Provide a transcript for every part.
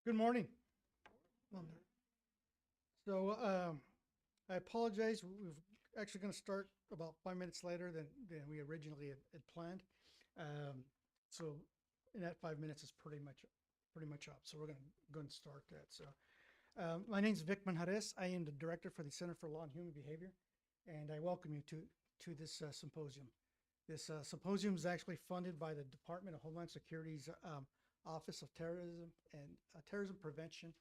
Good morning. So I apologize. We're actually going to start about 5 minutes later than we originally had planned. Um, so in that 5 minutes is pretty much up. So we're going to start that. So my name is Vic Manjares. I am the director for the Center for Law and Human Behavior, and I welcome you to this symposium. This symposium is actually funded by the Department of Homeland Security's Office of Terrorism and Terrorism Prevention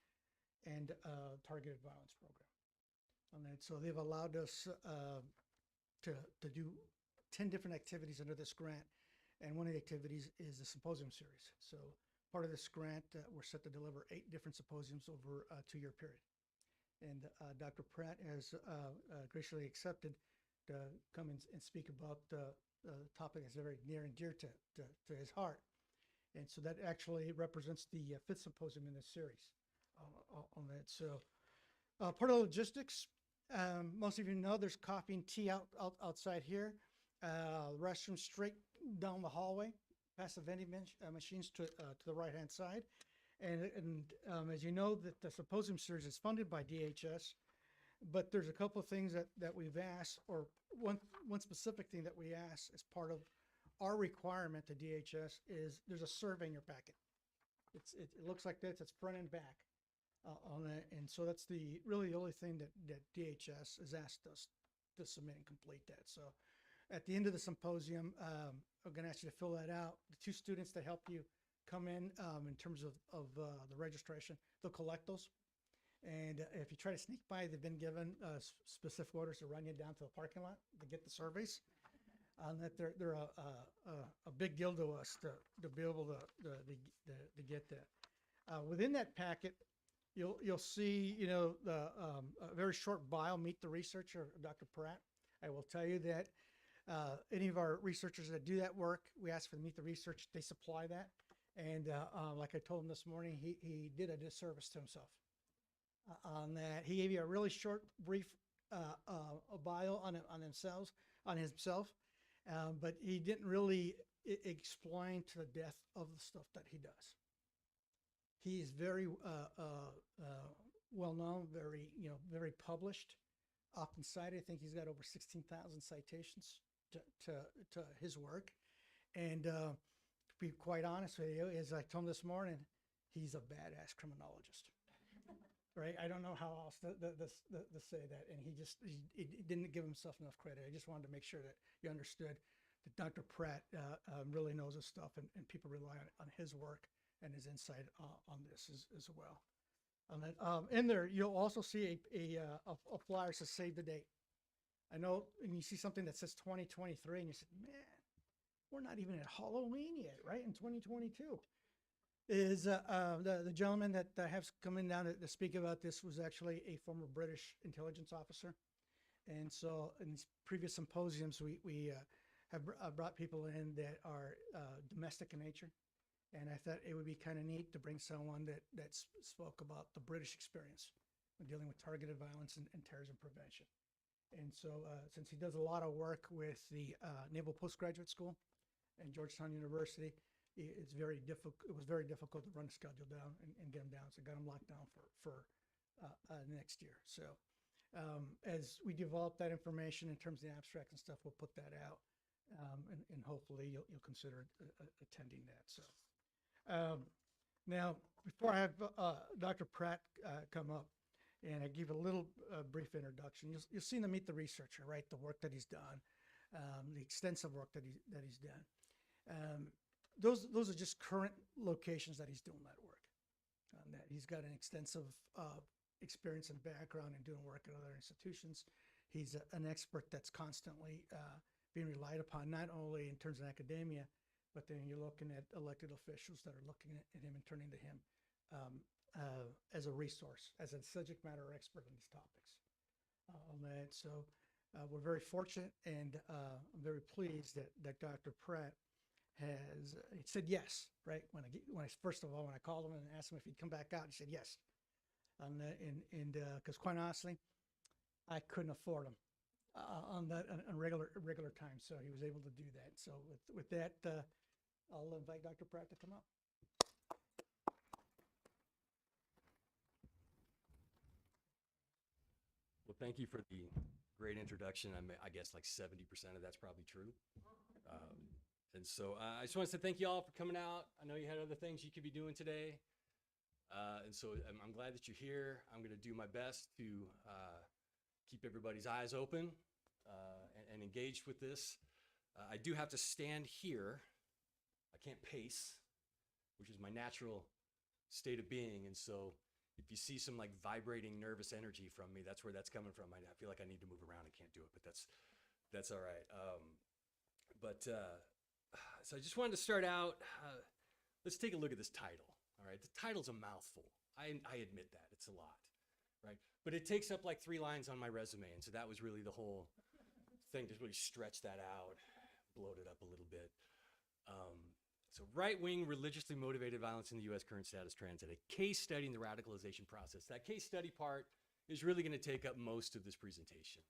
and Targeted Violence Program. On that, so they've allowed us to do 10 different activities under this grant, and one of the activities is the symposium series. So part of this grant, we're set to deliver 8 different symposiums over a 2-year period. And Dr. Pratt has graciously accepted to come and speak about the topic that's very near and dear to his heart. And so that actually represents the 5th symposium in this series on that. So part of the logistics, most of you know there's coffee and tea outside here. Restroom straight down the hallway, past the vending machines to the right-hand side. And as you know, that the symposium series is funded by DHS, but there's a couple of things that we've asked, or one specific thing that we asked as part of our requirement to DHS is there's a survey in your packet. It looks like this, it's front and back on that. And so that's really the only thing that DHS has asked us to submit and complete that. So at the end of the symposium, I'm going to ask you to fill that out. The 2 students that help you come in terms of the registration, they'll collect those. And if you try to sneak by, they've been given specific orders to run you down to the parking lot to get the surveys. That they're a big deal to us to be able to get that. Within that packet, you'll see the a very short bio, meet the researcher, Dr. Pratt. I will tell you that any of our researchers that do that work, we ask for the meet the research, they supply that. And like I told him this morning, he did a disservice to himself on that. He gave you a really short, brief bio on himself, but he didn't really explain to the depth of the stuff that he does. He is very well known, very published, often cited. I think he's got over 16,000 citations to his work. And to be quite honest with you, as I told him this morning, he's a badass criminologist. Right? I don't know how else to say that. And he didn't give himself enough credit. I just wanted to make sure that you understood that Dr. Pratt really knows his stuff, and people rely on his work and his insight on this as well. In there, you'll also see a flyer that says save the date. I know, and you see something that says 2023, and you said, man, we're not even at Halloween yet, right? In 2022. Is the gentleman that has come in down to speak about this was actually a former British intelligence officer. And so in these previous symposiums, we have brought people in that are domestic in nature. And I thought it would be kind of neat to bring someone that spoke about the British experience when dealing with targeted violence and terrorism prevention. And so since he does a lot of work with the Naval Postgraduate School and Georgetown University, it was very difficult to run the schedule down and get them down. So got them locked down for next year. So as we develop that information in terms of the abstract and stuff, we'll put that out, and hopefully you'll consider attending that. So now, before I have Dr. Pratt come up, and I give a little brief introduction, you'll see him meet the researcher, right? The work that he's done, the extensive work that he's done. Those are just current locations that he's doing that work. That he's got an extensive experience and background in doing work at other institutions. He's an expert that's constantly being relied upon, not only in terms of academia, but then you're looking at elected officials that are looking at him and turning to him as a resource, as a subject matter expert on these topics. On that, so we're very fortunate, and I'm very pleased that Dr. Pratt has said yes, right? When I first of all, when I called him and asked him if he'd come back out, he said yes. And because quite honestly, I couldn't afford him on regular time, so he was able to do that. So with that, I'll invite Dr. Pratt to come up. thank you for the great introduction. I guess like 70% of that's probably true. Um, and so I just want to say thank you all for coming out. I know you had other things you could be doing today. And so I'm glad that you're here. I'm going to do my best to keep everybody's eyes open and engaged with this. I do have to stand here. I can't pace, which is my natural state of being. And so if you see some like vibrating nervous energy from me, that's where that's coming from. I feel like I need to move around and can't do it, but that's all right. So I just wanted to start out. Let's take a look at this title. All right, the title's a mouthful. I admit that it's a lot, right? But it takes up like 3 lines on my resume, and so that was really the whole thing, to really stretch that out, bloat it up a little bit. So right-wing religiously motivated violence in the U.S. current status transit, a case study in the radicalization process. That case study part is really going to take up most of this presentation.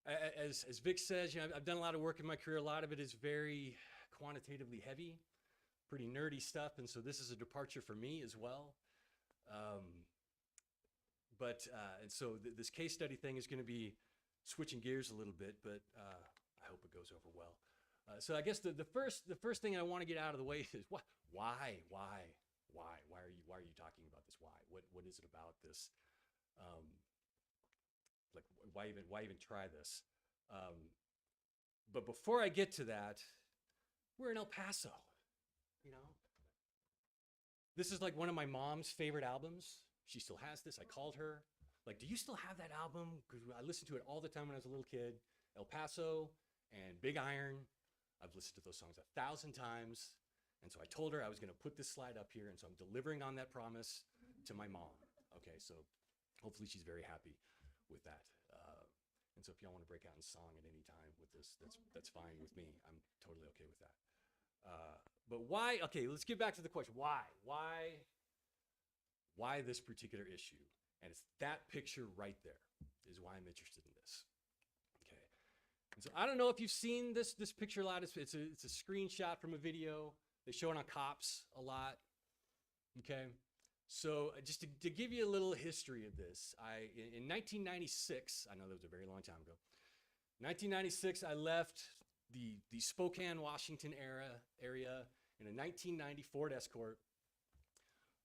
As Vic says, I've done a lot of work in my career. A lot of it is very quantitatively heavy, pretty nerdy stuff, and so this is a departure for me as well. This case study thing is going to be switching gears a little bit, but I hope it goes over well. So I guess the first thing I want to get out of the way is why are you talking about this? What is it about this? Why even try this? But before I get to that, we're in El Paso, This is like one of my mom's favorite albums. She still has this. I called her, like, do you still have that album? Because I listened to it all the time when I was a little kid. El Paso and Big Iron. I've listened to those songs 1,000 times. And so I told her I was going to put this slide up here. And so I'm delivering on that promise to my mom. Okay, so hopefully she's very happy with that. And so if y'all want to break out in song at any time with this, that's fine with me. I'm totally okay with that. But why? Okay, let's get back to the question. Why this particular issue? And it's that picture right there is why I'm interested in this. Okay. And so I don't know if you've seen this picture a lot. It's a screenshot from a video. They show it on Cops a lot. Okay. So just to give you a little history of this, in 1996, I know that was a very long time ago. 1996, I left the Spokane, Washington area in a 1990 Ford Escort,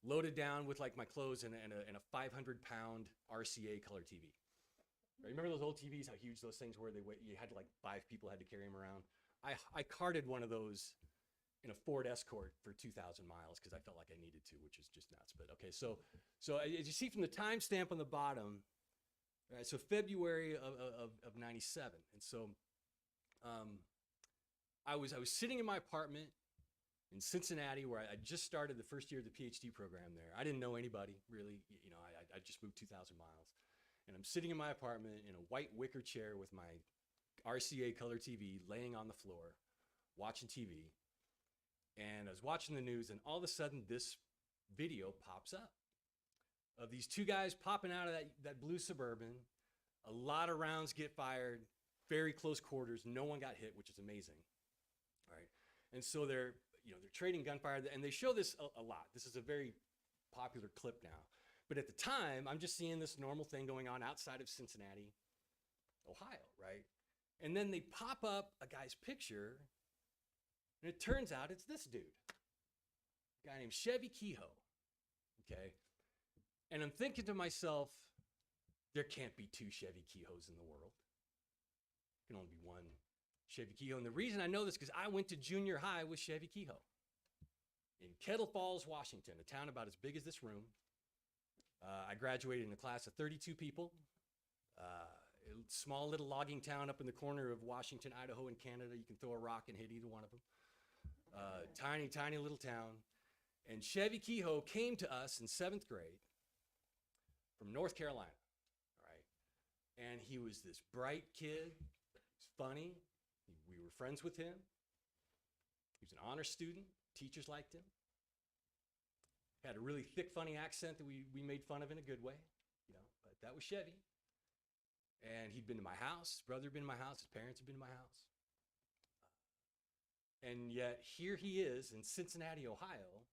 loaded down with like my clothes and a 500-pound RCA color TV. Right? Remember those old TVs? How huge those things were? You had to like 5 people had to carry them around. I carted one of those in a Ford Escort for 2,000 miles because I felt like I needed to, which is just nuts. But okay, so as you see from the timestamp on the bottom, right, so February of 97. And so I was sitting in my apartment in Cincinnati where I just started the first year of the PhD program there. I didn't know anybody really, I just moved 2,000 miles. And I'm sitting in my apartment in a white wicker chair with my RCA color TV laying on the floor, watching TV. And I was watching the news, and all of a sudden this video pops up of these 2 guys popping out of that blue Suburban. A lot of rounds get fired, very close quarters. No one got hit, which is amazing. All right. And so they're trading gunfire, and they show this a lot. This is a very popular clip now. But at the time, I'm just seeing this normal thing going on outside of Cincinnati, Ohio, right? And then they pop up a guy's picture, and it turns out it's this dude, a guy named Chevy Kehoe, okay? And I'm thinking to myself, there can't be 2 Chevy Kehoes in the world. There can only be 1 Chevy Kehoe. And the reason I know this is because I went to junior high with Chevy Kehoe in Kettle Falls, Washington, a town about as big as this room. I graduated in a class of 32 people. A small little logging town up in the corner of Washington, Idaho, and Canada. You can throw a rock and hit either one of them. Tiny, tiny little town. And Chevy Kehoe came to us in 7th grade from North Carolina, all right? And he was this bright kid. He's funny. We were friends with him. He was an honor student. Teachers liked him. Had a really thick, funny accent that we made fun of in a good way, but that was Chevy. And he'd been to my house. His brother had been to my house. His parents had been to my house. And yet here he is in Cincinnati, Ohio,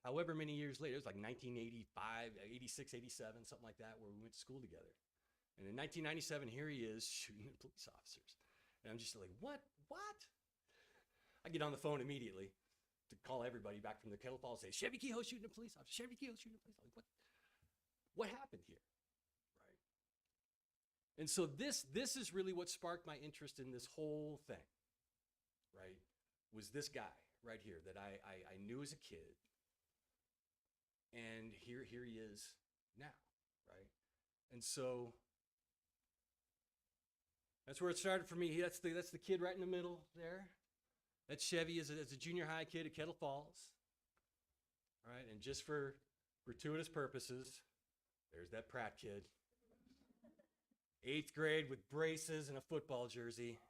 however many years later, it was like 1985, 86, 87, something like that, where we went to school together. And in 1997, here he is shooting at police officers. And I'm just like, what? I get on the phone immediately to call everybody back from the Kettle Falls and say, Chevy Kehoe shooting a police officer, Chevy Kehoe shooting a police officer. Like, what happened here? Right? And so this is really what sparked my interest in this whole thing, right? Was this guy right here that I knew as a kid. And here he is now, right? And so that's where it started for me. That's the kid right in the middle there. That's Chevy as a junior high kid at Kettle Falls. All right, and just for gratuitous purposes, there's that Pratt kid. 8th grade with braces and a football jersey.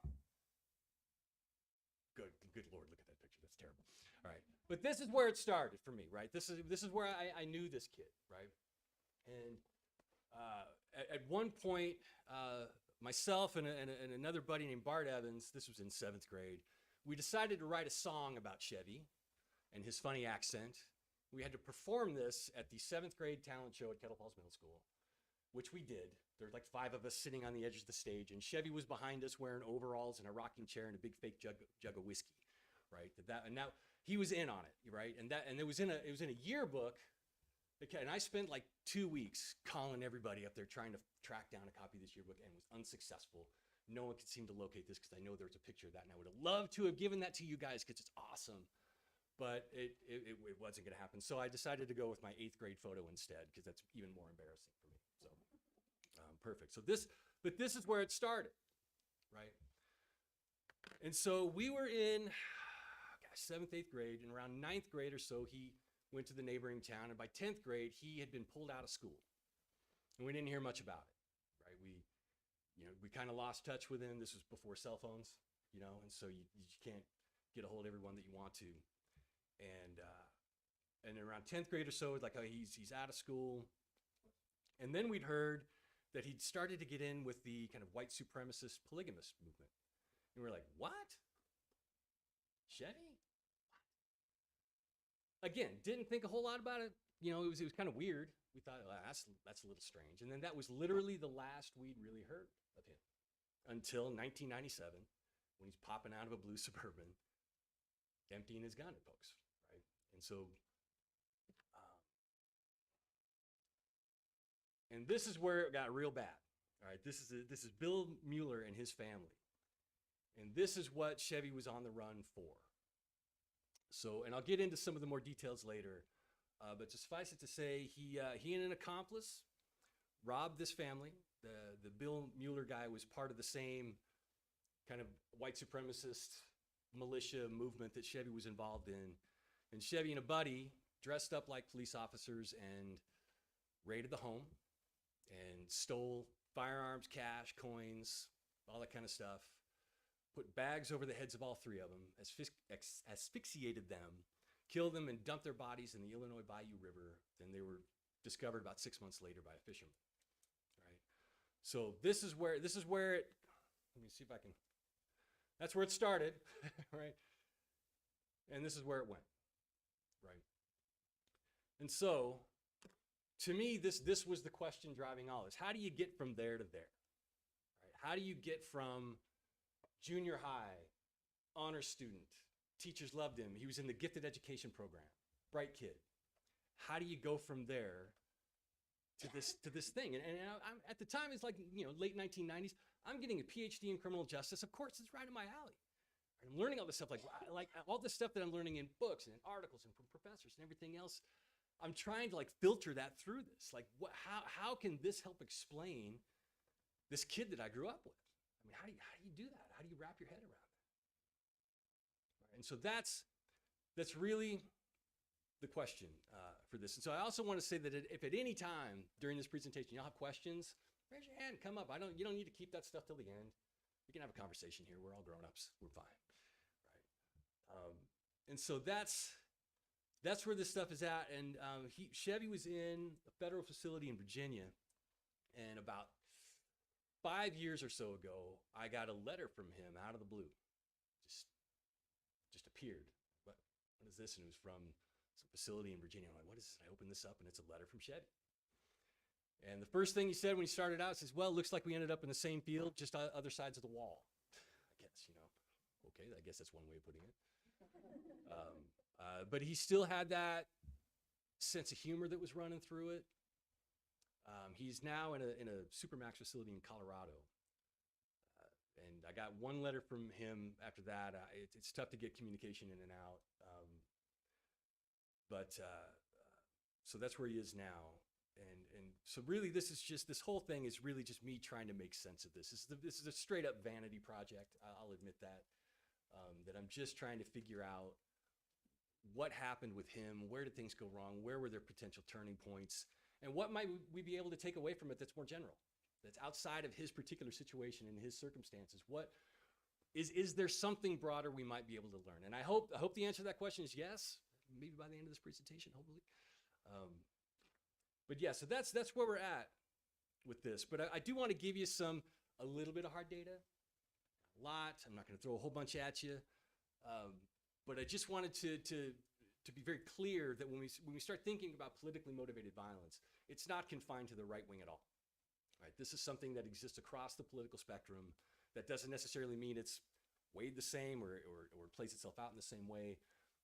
Good Lord, look at that picture. That's terrible. All right, but this is where it started for me, right? This is where I knew this kid, right? And at one point, myself and another buddy named Bart Evans, this was in 7th grade, we decided to write a song about Chevy and his funny accent. We had to perform this at the 7th grade talent show at Kettle Falls Middle School, which we did. There's like 5 of us sitting on the edge of the stage, and Chevy was behind us wearing overalls and a rocking chair and a big fake jug of whiskey, right? And now he was in on it, right? And it was in a yearbook. And I spent like 2 weeks calling everybody up there trying to track down a copy of this yearbook, and was unsuccessful. No one could seem to locate this because I know there's a picture of that, and I would have loved to have given that to you guys because it's awesome. But it wasn't going to happen. So I decided to go with my 8th grade photo instead because that's even more embarrassing for me. So perfect. So this is where it started, right? And so we were in 7th, 8th grade, and around 9th grade or so, he went to the neighboring town, and by 10th grade, he had been pulled out of school. And we didn't hear much about it, right? We kind of lost touch with him. This was before cell phones, and so you can't get a hold of everyone that you want to. And around 10th grade or so, it's like, oh, he's out of school. And then we'd heard that he'd started to get in with the kind of white supremacist polygamist movement. And we're like, what? Chevy? Again, didn't think a whole lot about it. It was kind of weird. We thought, well, that's a little strange. And then that was literally the last we'd really heard of him until 1997, when he's popping out of a blue Suburban, emptying his gun at folks, right? And so, and this is where it got real bad. All right, this is Bill Mueller and his family, and this is what Chevy was on the run for. So, and I'll get into some of the more details later, but to suffice it to say, he and an accomplice robbed this family. The Bill Mueller guy was part of the same kind of white supremacist militia movement that Chevy was involved in. And Chevy and a buddy dressed up like police officers and raided the home and stole firearms, cash, coins, all that kind of stuff. Put bags over the heads of all 3 of them, asphyxiated them, killed them, and dumped their bodies in the Illinois Bayou River. Then they were discovered about 6 months later by a fisherman. Right. So this is where it. Let me see if I can. That's where it started, right? And this is where it went, right? And so, to me, this was the question driving all this. How do you get from there to there? Right? How do you get from junior high, honor student, teachers loved him, he was in the gifted education program, bright kid. How do you go from there to this thing? And I'm, at the time, it's like, late 1990s. I'm getting a PhD in criminal justice. Of course, it's right in my alley. I'm learning all this stuff, like all this stuff that I'm learning in books and in articles and from professors and everything else. I'm trying to filter that through this. How can this help explain this kid that I grew up with? I mean, how do you do that? How do you wrap your head around that? Right, and so that's really the question for this. And so I also want to say that if at any time during this presentation y'all have questions, raise your hand, come up. You don't need to keep that stuff till the end. We can have a conversation here. We're all grown-ups. We're fine, right? And so that's where this stuff is at. And Chevy was in a federal facility in Virginia, and about 5 years or so ago, I got a letter from him out of the blue. Just appeared. What is this? And it was from some facility in Virginia. I'm like, what is this? And I open this up, and it's a letter from Chevy. And the first thing he said when he started out says, well, it looks like we ended up in the same field, just other sides of the wall. I guess, okay, I guess that's one way of putting it. But he still had that sense of humor that was running through it. He's now in a Supermax facility in Colorado. And I got one letter from him after that. It's tough to get communication in and out. So that's where he is now. And so really this whole thing is really just me trying to make sense of this. This is a straight up vanity project. I'll admit that. That I'm just trying to figure out what happened with him, where did things go wrong, where were there potential turning points, and what might we be able to take away from it that's more general, that's outside of his particular situation and his circumstances. What is there something broader we might be able to learn? And I hope the answer to that question is yes, maybe by the end of this presentation, hopefully. But yeah, so that's where we're at with this. But I do want to give you a little bit of hard data. A lot. I'm not going to throw a whole bunch at you. But I just wanted to be very clear that when we start thinking about politically motivated violence, it's not confined to the right wing at all. Right? This is something that exists across the political spectrum. That doesn't necessarily mean it's weighed the same or plays itself out in the same way.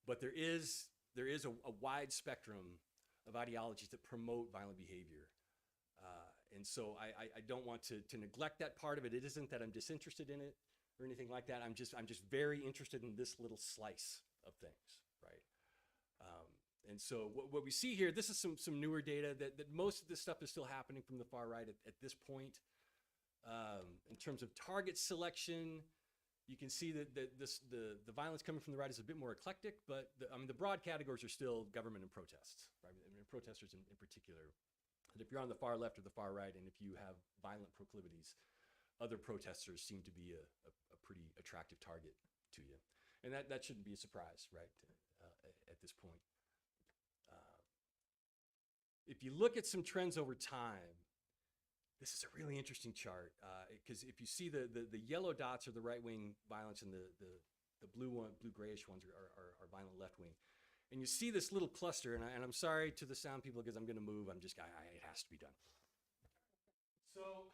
But there is a wide spectrum of ideologies that promote violent behavior. And so I don't want to neglect that part of it. It isn't that I'm disinterested in it or anything like that. I'm just very interested in this little slice of things, right? And so what we see here, this is some newer data that most of this stuff is still happening from the far right at this point. In terms of target selection, you can see that the violence coming from the right is a bit more eclectic, but the broad categories are still government and protests, right? And protesters in particular. And if you're on the far left or the far right, and if you have violent proclivities, other protesters seem to be a pretty attractive target to you. And that shouldn't be a surprise, right, at this point. If you look at some trends over time, this is a really interesting chart, because if you see the yellow dots are the right-wing violence, and the blue-grayish ones are violent left-wing. And you see this little cluster, and I'm sorry to the sound people because I'm going to move. It has to be done. So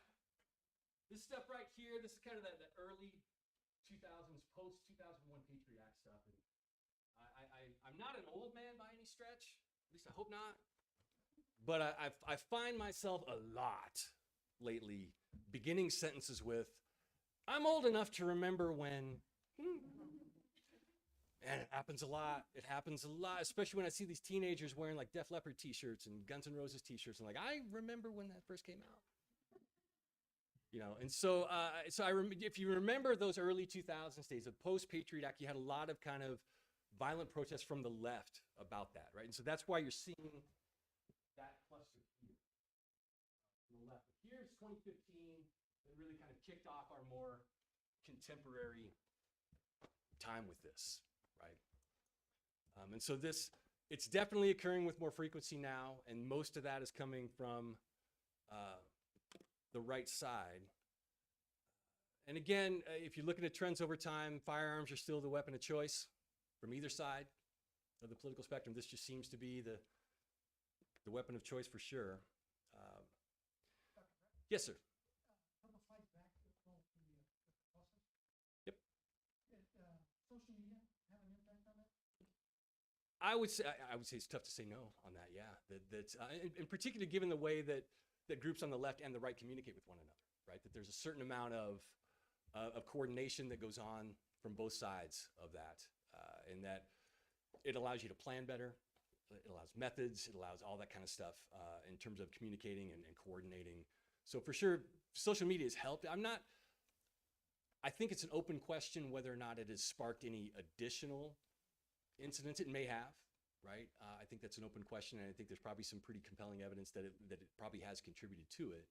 this stuff right here, this is kind of that early 2000s, post-2001 Patriot Act stuff. And I'm not an old man by any stretch, at least I hope not. But I find myself a lot lately beginning sentences with, I'm old enough to remember when, and it happens a lot. It happens a lot, especially when I see these teenagers wearing like Def Leppard t-shirts and Guns N' Roses t-shirts. I'm like, I remember when that first came out. And so if you remember those early 2000s days of post-Patriot Act, you had a lot of kind of violent protests from the left about that, right? And so that's why you're seeing that cluster here on the left. Here's 2015 that really kind of kicked off our more contemporary time with this, right? And so it's definitely occurring with more frequency now, and most of that is coming from the right side. And again, if you're looking at trends over time, firearms are still the weapon of choice from either side of the political spectrum. This just seems to be the weapon of choice for sure. Yes, sir. A couple slides back, the process. Yep. Social media have an impact on that? I would say it's tough to say no on that. Yeah, that's in particular given the way that groups on the left and the right communicate with one another, right? That there's a certain amount of coordination that goes on from both sides of that, and that it allows you to plan better. It allows methods. It allows all that kind of stuff in terms of communicating and coordinating. So for sure, social media has helped. I think it's an open question whether or not it has sparked any additional incidents. It may have, right? I think that's an open question, and I think there's probably some pretty compelling evidence that it probably has contributed to it.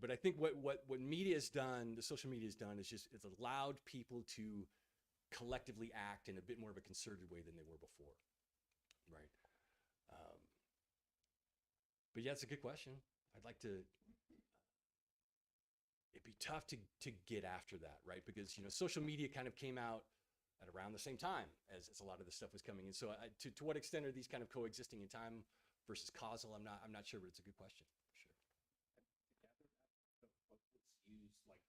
But I think what media has done, the social media has done, is it's allowed people to collectively act in a bit more of a concerted way than they were before, right? But yeah, it's a good question. It'd be tough to get after that, right? Because social media kind of came out at around the same time as a lot of this stuff was coming in. So to what extent are these kind of coexisting in time versus causal? I'm not sure, but it's a good question for sure. What was used, like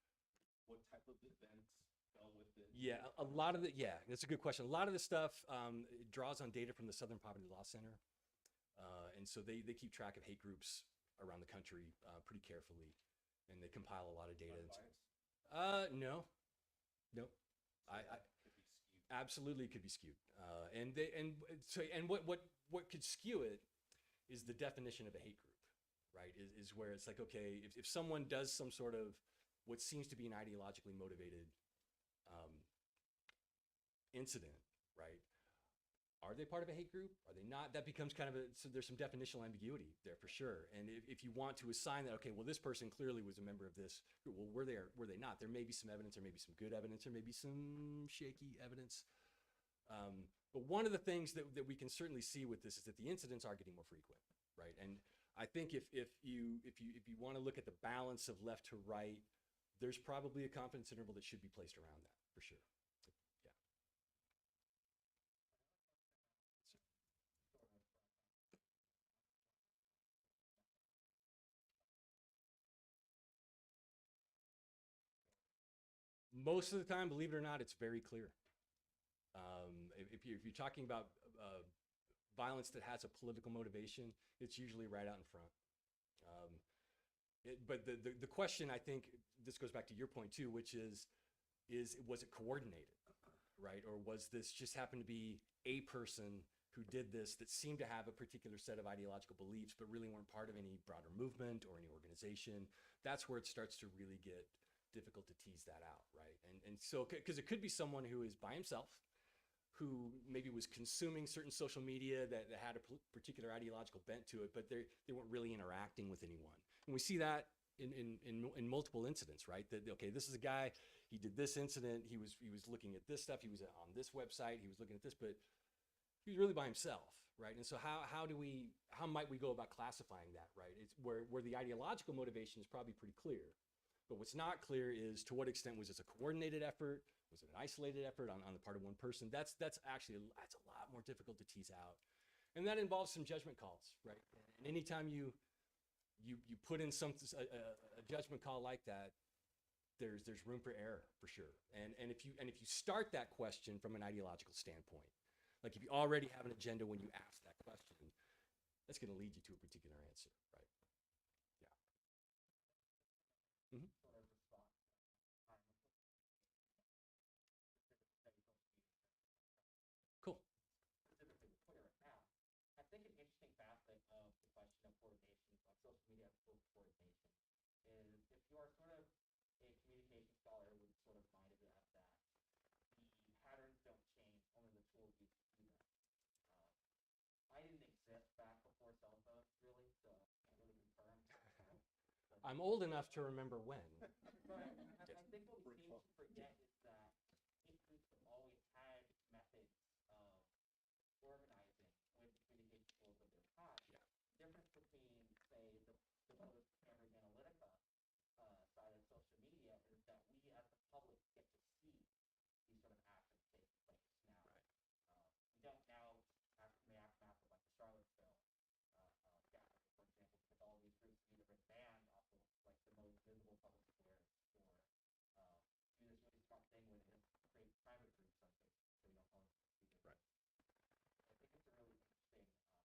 what type of events fell with it? Yeah, a lot of that's a good question. A lot of the stuff it draws on data from the Southern Poverty Law Center. And so they keep track of hate groups around the country pretty carefully, and they compile a lot of data. No. I absolutely could be skewed. And what could skew it is the definition of a hate group, right? Is where it's like, okay, if someone does some sort of what seems to be an ideologically motivated incident, right? Are they part of a hate group? Are they not? That becomes kind of so there's some definitional ambiguity there for sure. And if you want to assign that, okay, well, this person clearly was a member of this group. Well, were they not? There may be some evidence, there may be some good evidence, there may be some shaky evidence. But one of the things that we can certainly see with this is that the incidents are getting more frequent, right? And I think if you want to look at the balance of left to right, there's probably a confidence interval that should be placed around that for sure. Most of the time, believe it or not, it's very clear. If you're talking about violence that has a political motivation, it's usually right out in front. But the question, I think, this goes back to your point too, which is was it coordinated, right? Or was this just happened to be a person who did this that seemed to have a particular set of ideological beliefs, but really weren't part of any broader movement or any organization? That's where it starts to really get difficult to tease that out, right? And so, because it could be someone who is by himself, who maybe was consuming certain social media that had a particular ideological bent to it, but they weren't really interacting with anyone. And we see that in multiple incidents, right? That, okay, this is a guy, he did this incident, he was looking at this stuff, he was on this website, he was looking at this, but he was really by himself, right? And so how might we go about classifying that, right? It's where the ideological motivation is probably pretty clear. But what's not clear is to what extent was this a coordinated effort? Was it an isolated effort on the part of one person? That's a lot more difficult to tease out. And that involves some judgment calls, right? And anytime you put in a judgment call like that, there's room for error for sure. And if you start that question from an ideological standpoint, like if you already have an agenda when you ask that question, that's going to lead you to a particular answer, right? Yeah. Mm-hmm. Cool. Specifically with Twitter right now, I think an interesting facet of the question of coordination, like social media coordination, is if you are sort of a communication scholar with sort of minded as that, the patterns don't change, only the tools used to do them. I didn't exist back before cell phones, really, so I can't really confirm. I'm old enough to remember when. But I think what we seem to forget is that hate groups have always had methods of organizing with communication tools of their time. Yeah. The difference between, say, the post-Cambridge Analytica side of social media is that we as the public get to see these sort of actions taking place now. Right. We don't now have the aftermath of like the Charlottesville gathering, for example, because all of these groups have either been banned off of like the most visible public squares or do this really smart thing where they just create private groups on Facebook so you don't own it. Right. I think it's a really interesting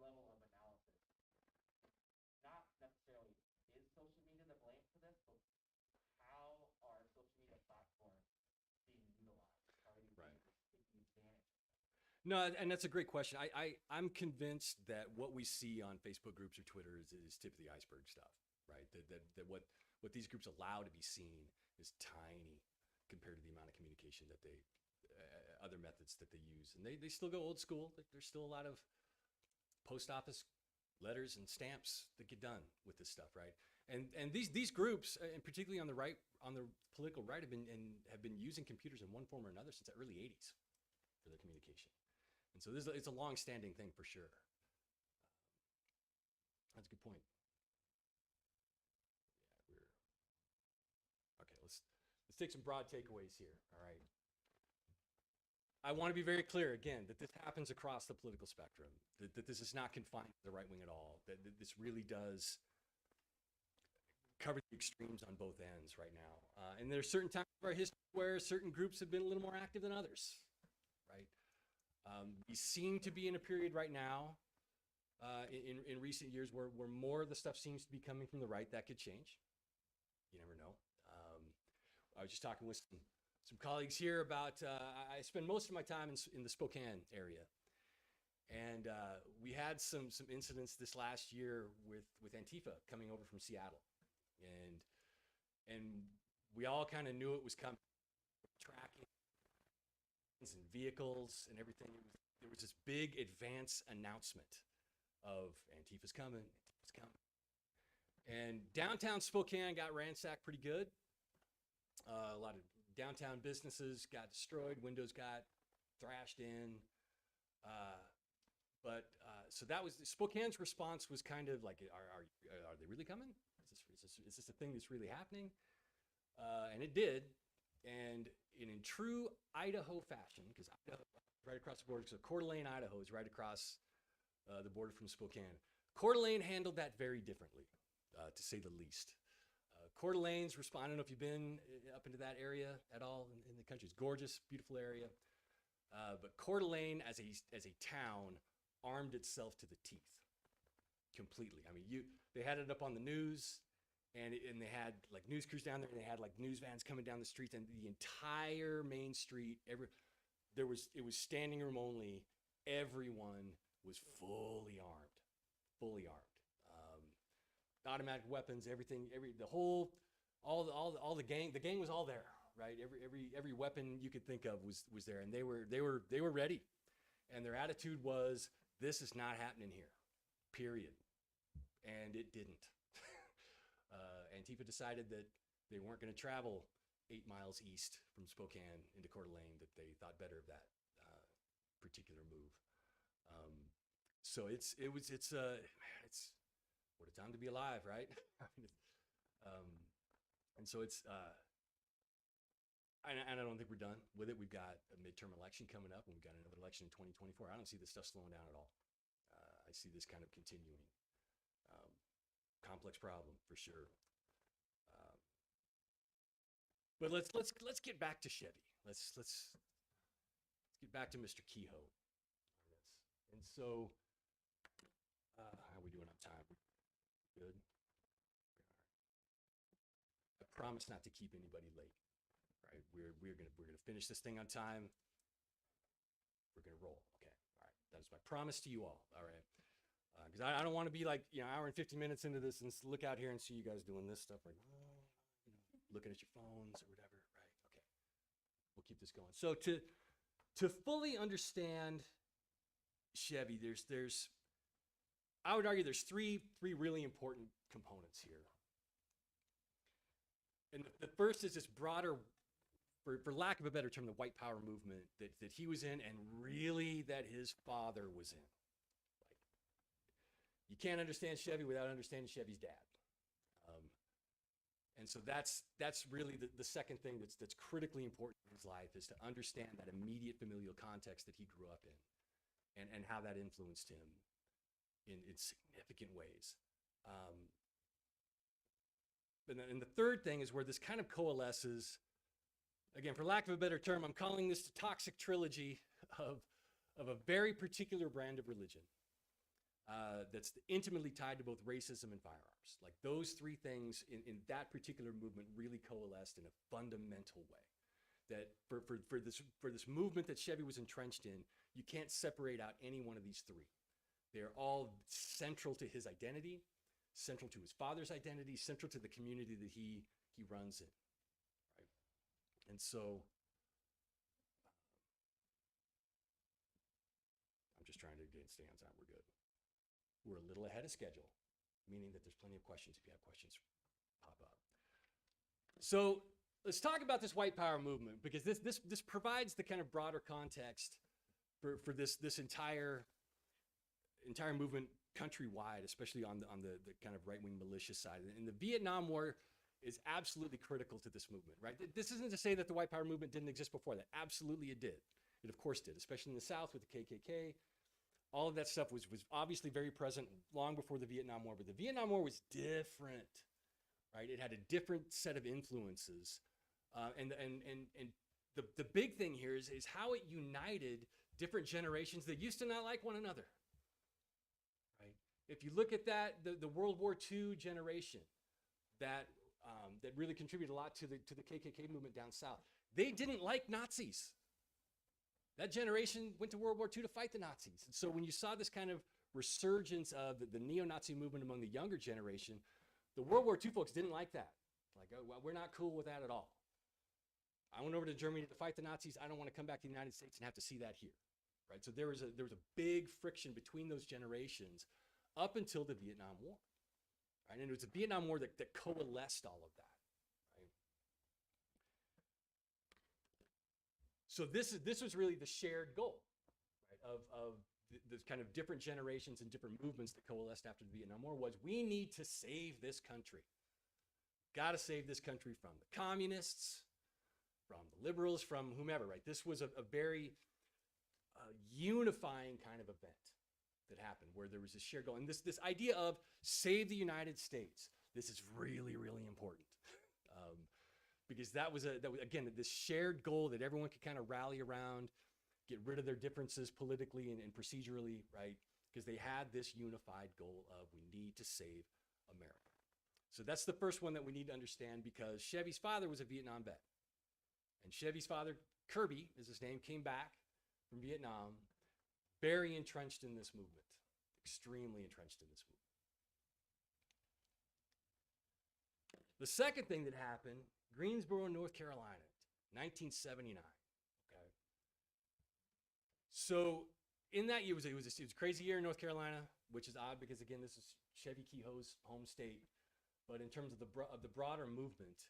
level of analysis. Not necessarily is social media the blame for this, but how are social media platforms being utilized? How are they Right. taking advantage? No, and that's a great question. I'm convinced that what we see on Facebook groups or Twitter is tip of the iceberg stuff, right? That what these groups allow to be seen is tiny compared to the amount of communication that they, other methods that they use. And they still go old school. There's still a lot of post office letters and stamps that get done with this stuff, right? And these groups, and particularly on the right, on the political right, have been using computers in one form or another since the early '80s for their communication. And so it's a long-standing thing for sure. That's a good point. Yeah, okay. Let's take some broad takeaways here. All right. I want to be very clear again that this happens across the political spectrum, that this is not confined to the right wing at all, that this really does cover the extremes on both ends right now. And there are certain times of our history where certain groups have been a little more active than others, right? We seem to be in a period right now in recent years where more of the stuff seems to be coming from the right. That could change. You never know. I was just talking with some colleagues here about, I spend most of my time in the Spokane area. And we had some incidents this last year with Antifa coming over from Seattle. And we all kind of knew it was coming. Tracking and vehicles and everything. There was this big advance announcement of Antifa's coming, Antifa's coming. And downtown Spokane got ransacked pretty good. A lot of downtown businesses got destroyed, windows got thrashed in. So that was Spokane's response was kind of like, are they really coming? Is this a thing that's really happening? And it did. And in true Idaho fashion, because Idaho right across the border, so Coeur d'Alene, Idaho is right across the border from Spokane. Coeur d'Alene handled that very differently, to say the least. Coeur d'Alene's responded. I don't know if you've been up into that area at all in the country. It's gorgeous, beautiful area. But Coeur d'Alene as a town armed itself to the teeth completely. I mean, they had it up on the news. And they had like news crews down there, and they had like news vans coming down the streets, and the entire main street, it was standing room only. Everyone was fully armed. Automatic weapons, everything, all the gang was all there, right? Every weapon you could think of was there, and they were ready, and their attitude was, this is not happening here, period, and it didn't. Antifa decided that they weren't going to travel 8 miles east from Spokane into Coeur d'Alene, that they thought better of that particular move. So it's what a time to be alive, right? And so it's and I don't think we're done with it. We've got a midterm election coming up, and we've got another election in 2024. I don't see this stuff slowing down at all. I see this kind of continuing. Complex problem for sure. But let's get back to Chevy. Let's get back to Mr. Kehoe on this. And so, how are we doing on time? Good. I promise not to keep anybody late. Right? We're gonna finish this thing on time. We're gonna roll. Okay. All right. That is my promise to you all. All right. Because I don't want to be like, hour and 50 minutes into this and look out here and see you guys doing this stuff, like, looking at your phones or whatever, right? Okay, we'll keep this going. So to fully understand Chevy, there's I would argue there's three really important components here. And the first is this broader, for lack of a better term, the white power movement that he was in, and really that his father was in. You can't understand Chevy without understanding Chevy's dad. And so that's really the second thing that's critically important in his life, is to understand that immediate familial context that he grew up in, and how that influenced him in significant ways. And the third thing is where this kind of coalesces. Again, for lack of a better term, I'm calling this the toxic trilogy of a very particular brand of religion. That's intimately tied to both racism and firearms. Like those three things in that particular movement really coalesced in a fundamental way. That for this movement that Chevy was entrenched in, you can't separate out any one of these three. They're all central to his identity, central to his father's identity, central to the community that he runs in. Right? And so I'm just trying to stay on time. We're good. We're a little ahead of schedule, meaning that there's plenty of questions if you have questions pop up. So let's talk about this white power movement, because this provides the kind of broader context for this entire movement countrywide, especially on the kind of right-wing militia side. And the Vietnam War is absolutely critical to this movement, right? This isn't to say that the white power movement didn't exist before that. Absolutely it did. It of course did, especially in the South with the KKK. All of that stuff was obviously very present long before the Vietnam War, but the Vietnam War was different, right? It had a different set of influences. And the big thing here is how it united different generations that used to not like one another, right? If you look at that, the World War II generation that really contributed a lot to the KKK movement down south, they didn't like Nazis. That generation went to World War II to fight the Nazis. And so when you saw this kind of resurgence of the neo-Nazi movement among the younger generation, the World War II folks didn't like that. Like, oh, well, we're not cool with that at all. I went over to Germany to fight the Nazis. I don't want to come back to the United States and have to see that here, right? So there was a big friction between those generations up until the Vietnam War, right? And it was the Vietnam War that coalesced all of that. So this was really the shared goal, right, of the kind of different generations and different movements that coalesced after the Vietnam War was we need to save this country. Got to save this country from the communists, from the liberals, from whomever, right? This was a very unifying kind of event that happened where there was this shared goal. And this idea of save the United States, this is really, really important. Because that was again, this shared goal that everyone could kind of rally around, get rid of their differences politically and procedurally, right? Because they had this unified goal of we need to save America. So that's the first one that we need to understand because Chevy's father was a Vietnam vet. And Chevy's father, Kirby is his name, came back from Vietnam, very entrenched in this movement, extremely entrenched in this movement. The second thing that happened, Greensboro, North Carolina, 1979. Okay. So in that year, it was a crazy year in North Carolina, which is odd because again, this is Chevy Kehoe's home state. But in terms of the broader movement,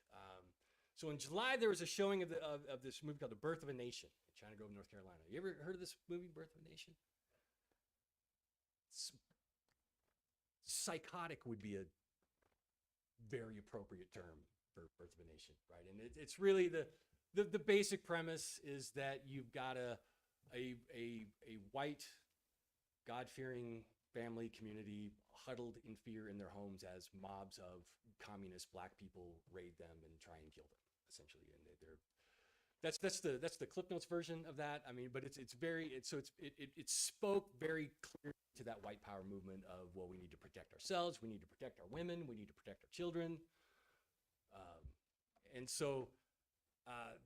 so in July there was a showing of this movie called The Birth of a Nation in China Grove, North Carolina. You ever heard of this movie, Birth of a Nation? Psychotic would be a very appropriate term for Birth of a Nation, right? And it's really the basic premise is that you've got a white, God-fearing family community huddled in fear in their homes as mobs of communist black people raid them and try and kill them, essentially. And that's the Cliff Notes version of that. I mean, but it spoke very clearly to that white power movement of, well, we need to protect ourselves, we need to protect our women, we need to protect our children. And so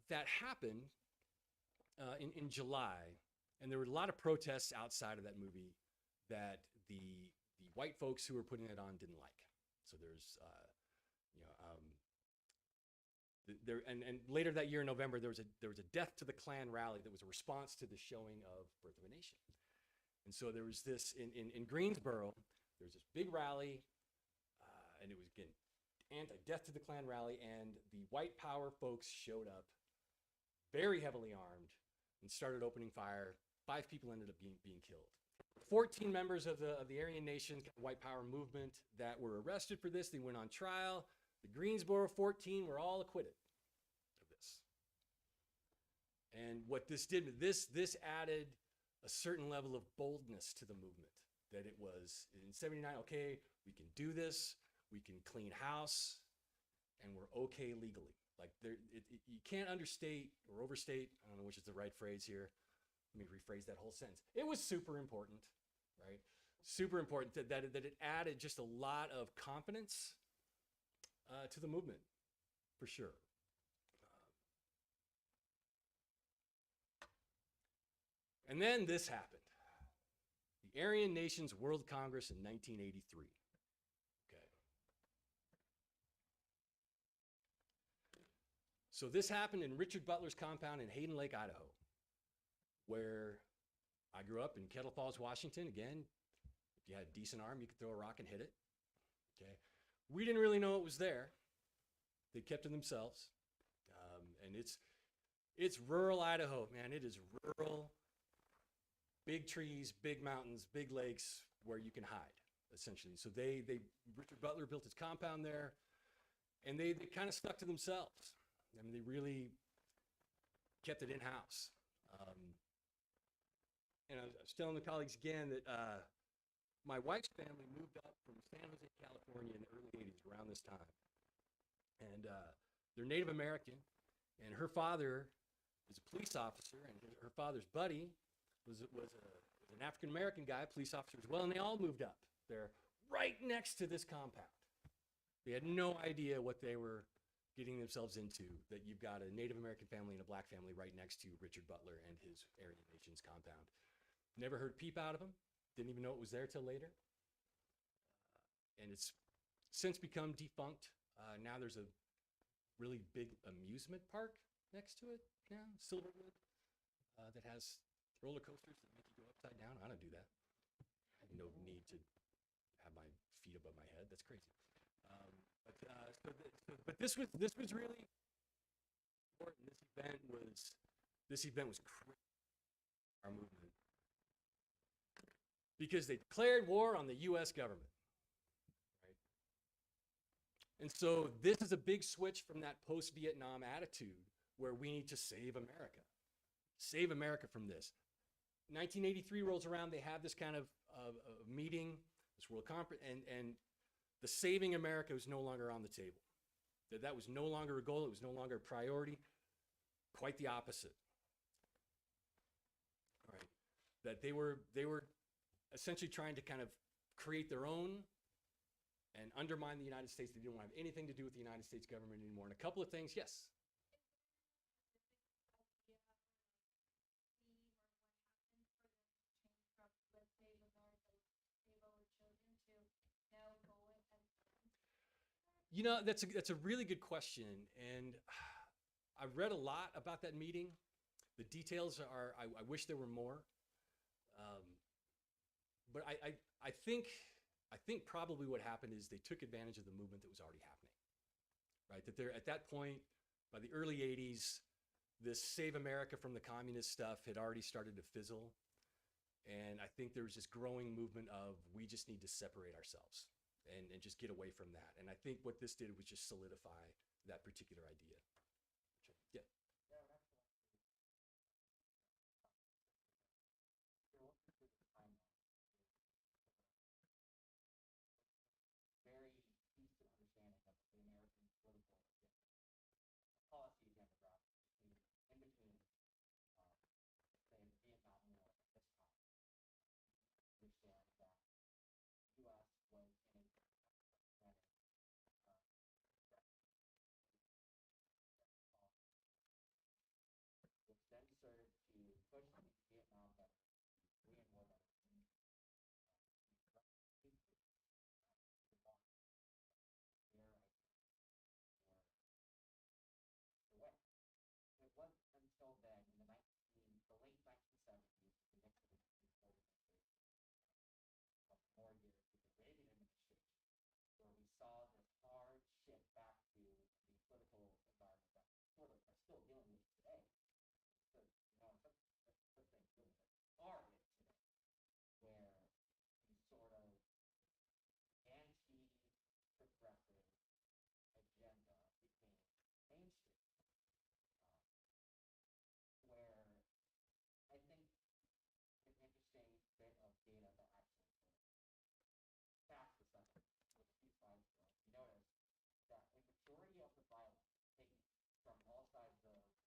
that happened in July, and there were a lot of protests outside of that movie that the white folks who were putting it on didn't like. So there's, and later that year in November, there was a Death to the Klan rally that was a response to the showing of Birth of a Nation. And so there was this in Greensboro, there was this big rally, and it was again anti-Death to the Klan rally, and the white power folks showed up, very heavily armed, and started opening fire. 5 people ended up being killed. 14 members of the Aryan Nation white power movement that were arrested for this. They went on trial. The Greensboro 14 were all acquitted of this. And what this did, this added a certain level of boldness to the movement. That it was in 79, okay, we can do this, we can clean house, and we're okay legally. Like you can't understate or overstate, I don't know which is the right phrase here. Let me rephrase that whole sentence. It was super important, right? Super important that it added just a lot of confidence to the movement, for sure. And then this happened. The Aryan Nations World Congress in 1983. Okay. So this happened in Richard Butler's compound in Hayden Lake, Idaho, where I grew up in Kettle Falls, Washington. Again, if you had a decent arm, you could throw a rock and hit it. Okay. We didn't really know it was there. They kept it themselves. And it's rural Idaho, man. It is rural. Big trees, big mountains, big lakes where you can hide, essentially. So Richard Butler built his compound there, and they kind of stuck to themselves. I mean, they really kept it in-house. And I was telling the colleagues again that my wife's family moved up from San Jose, California in the early 80s, around this time. And they're Native American, and her father is a police officer, and her father's buddy was an African American guy, a police officer as well, and they all moved up. They're right next to this compound. They had no idea what they were getting themselves into, that you've got a Native American family and a black family right next to Richard Butler and his Aryan Nations compound. Never heard a peep out of him. Didn't even know it was there till later. And it's since become defunct. Now there's a really big amusement park next to it now, Silverwood, that has roller coasters that make you go upside down. I don't do that. I have no need to have my feet above my head. That's crazy. But this was really important. This event was crazy. Our movement, because they declared war on the U.S. government. Right? And so this is a big switch from that post-Vietnam attitude where we need to save America from this. 1983 rolls around, they have this kind of meeting, this world conference, and the saving America was no longer on the table. That was no longer a goal, it was no longer a priority, quite the opposite. All right. That they were essentially trying to kind of create their own and undermine the United States. They didn't want to have anything to do with the United States government anymore. And a couple of things, yes. You know, that's a really good question, and I've read a lot about that meeting. The details are, I wish there were more, but I think probably what happened is they took advantage of the movement that was already happening, right? That they're at that point, by the early 80s, this Save America from the Communist stuff had already started to fizzle, and I think there was this growing movement of we just need to separate ourselves. And just get away from that. And I think what this did was just solidify that particular idea. Yeah. Very decent understanding of the American political policy demographic in between, say, the Vietnam War at this time. Understand that the U.S. was in a which then served to push the Vietnam veterans, Korean War veterans, it wasn't until then, in the late 1970s, the Nixon administration, more years with the Reagan administration, where we saw this hard shift back to the political environment that we sort of are still dealing with today. So, you know, some things are in today, where the sort of anti-progressive agenda became mainstream. Where I think an interesting bit of data that actually facts this up with a few slides ago, you notice that a majority of the violence taken from all sides of the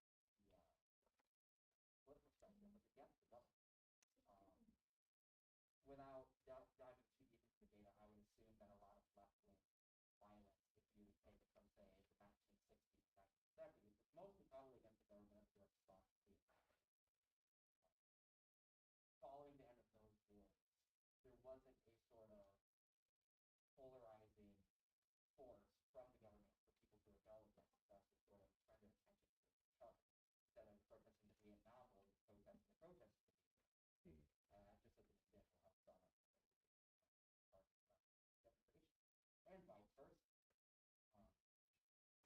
political spectrum was against the government. Without diving too deep into the data, I would assume that a lot of left-wing violence, if you take it from, say, the 1960s, 1970s, was mostly probably against the government as a response to Vietnam. Following the end of those wars, there wasn't a sort of polarizing force from the government for people to rebel against us to sort of turn their attention to each other. Instead of protesting the Vietnam War, we protested the protests in the Vietnam. Just as an example of how some separation, and vice versa.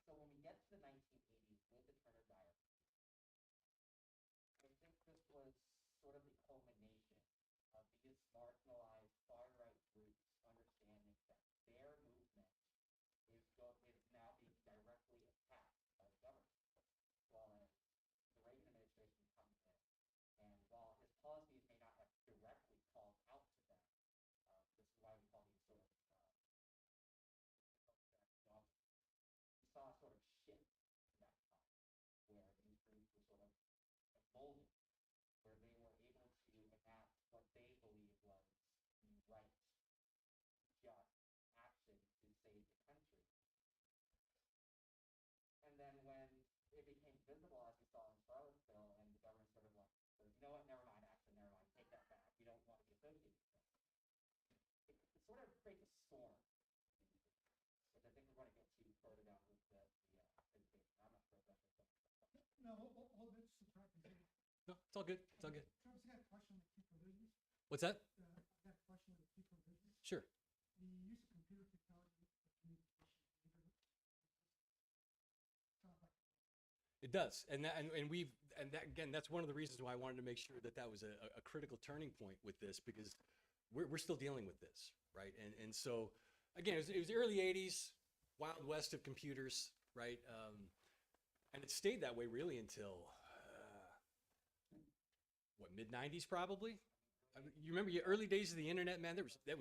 So when we get to the 1980s with the Turner Diary, I think this was sort of the culmination of these marginalized far-right groups understanding that their movement is now being directly attacked by the government, while as the Reagan administration comes in, and while right just action to save the country. And then when it became visible, as we saw in Charlottesville, and the government sort of like, said, you know what, never mind, actually, never mind, take that back. We don't want to be associated with this. It sort of creates a storm, which I think we're going to get to further down with the presentation. I'm not sure if that's just No, hold it, just Pratt, continue. No, it's all good. It's all good. Travis, I got a question on the key provisions. What's that? I got a question on the key provisions. Sure. The use of computer technology for communication. Sounds like It does, and that again, that's one of the reasons why I wanted to make sure that that was a critical turning point with this, because we're still dealing with this, right? And so again, it was the early '80s, wild west of computers, right? And it stayed that way really until what, mid '90s probably. I mean, you remember the early days of the internet, man? There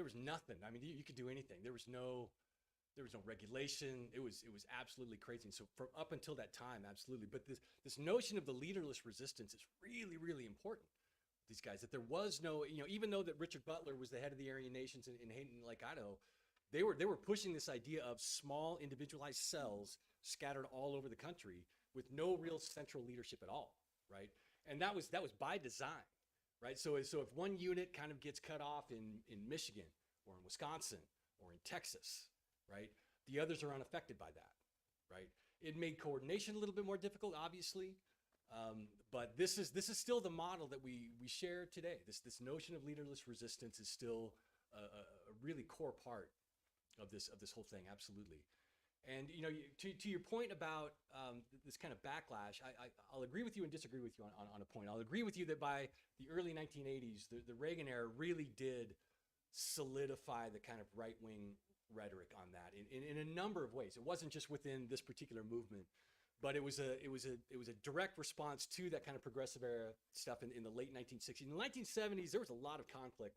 was nothing. I mean, you could do anything. There was no regulation. It was absolutely crazy. And so from up until that time, absolutely. But this notion of the leaderless resistance is really, really important. These guys, that there was no, even though that Richard Butler was the head of the Aryan Nations in Hayden, Lake Idaho, they were pushing this idea of small individualized cells scattered all over the country with no real central leadership at all, right? And that was by design, right? So if one unit kind of gets cut off in Michigan or in Wisconsin or in Texas, right, the others are unaffected by that, right? It made coordination a little bit more difficult, obviously, but this is still the model that we share today. This notion of leaderless resistance is still a really core part of this whole thing, absolutely. And to your point about this kind of backlash, I'll agree with you and disagree with you on a point. I'll agree with you that by the early 1980s, the Reagan era really did solidify the kind of right-wing rhetoric on that in a number of ways. It wasn't just within this particular movement, but it was a direct response to that kind of progressive era stuff in the late 1960s. In the 1970s, there was a lot of conflict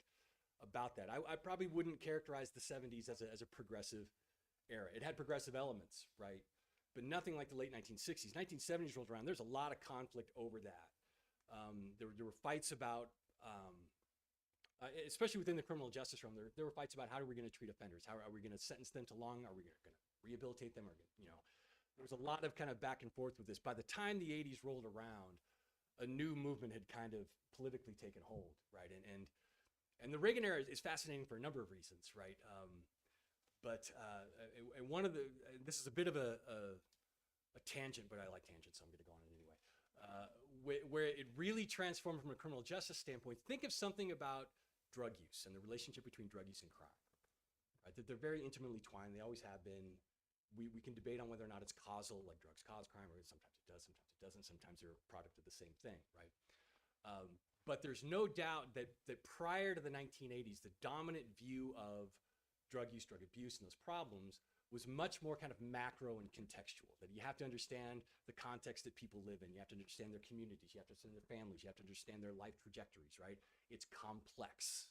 about that. I probably wouldn't characterize the 70s as a progressive era. It had progressive elements, right? But nothing like the late 1960s. 1970s rolled around. There's a lot of conflict over that. There were fights about, especially within the criminal justice realm, there were fights about how are we going to treat offenders? How are we going to sentence them to long? Are we going to rehabilitate them? There was a lot of kind of back and forth with this. By the time the 80s rolled around, a new movement had kind of politically taken hold, right? And the Reagan era is fascinating for a number of reasons, right? And one of this is a bit of a tangent, but I like tangents, so I'm going to go on it anyway. Where it really transformed from a criminal justice standpoint. Think of something about drug use and the relationship between drug use and crime. Right? That they're very intimately twined. They always have been. We can debate on whether or not it's causal, like drugs cause crime, or sometimes it does, sometimes it doesn't. Sometimes they're a product of the same thing, right? But there's no doubt that prior to the 1980s, the dominant view of drug use, drug abuse, and those problems was much more kind of macro and contextual, that you have to understand the context that people live in. You have to understand their communities. You have to understand their families. You have to understand their life trajectories, right? It's complex,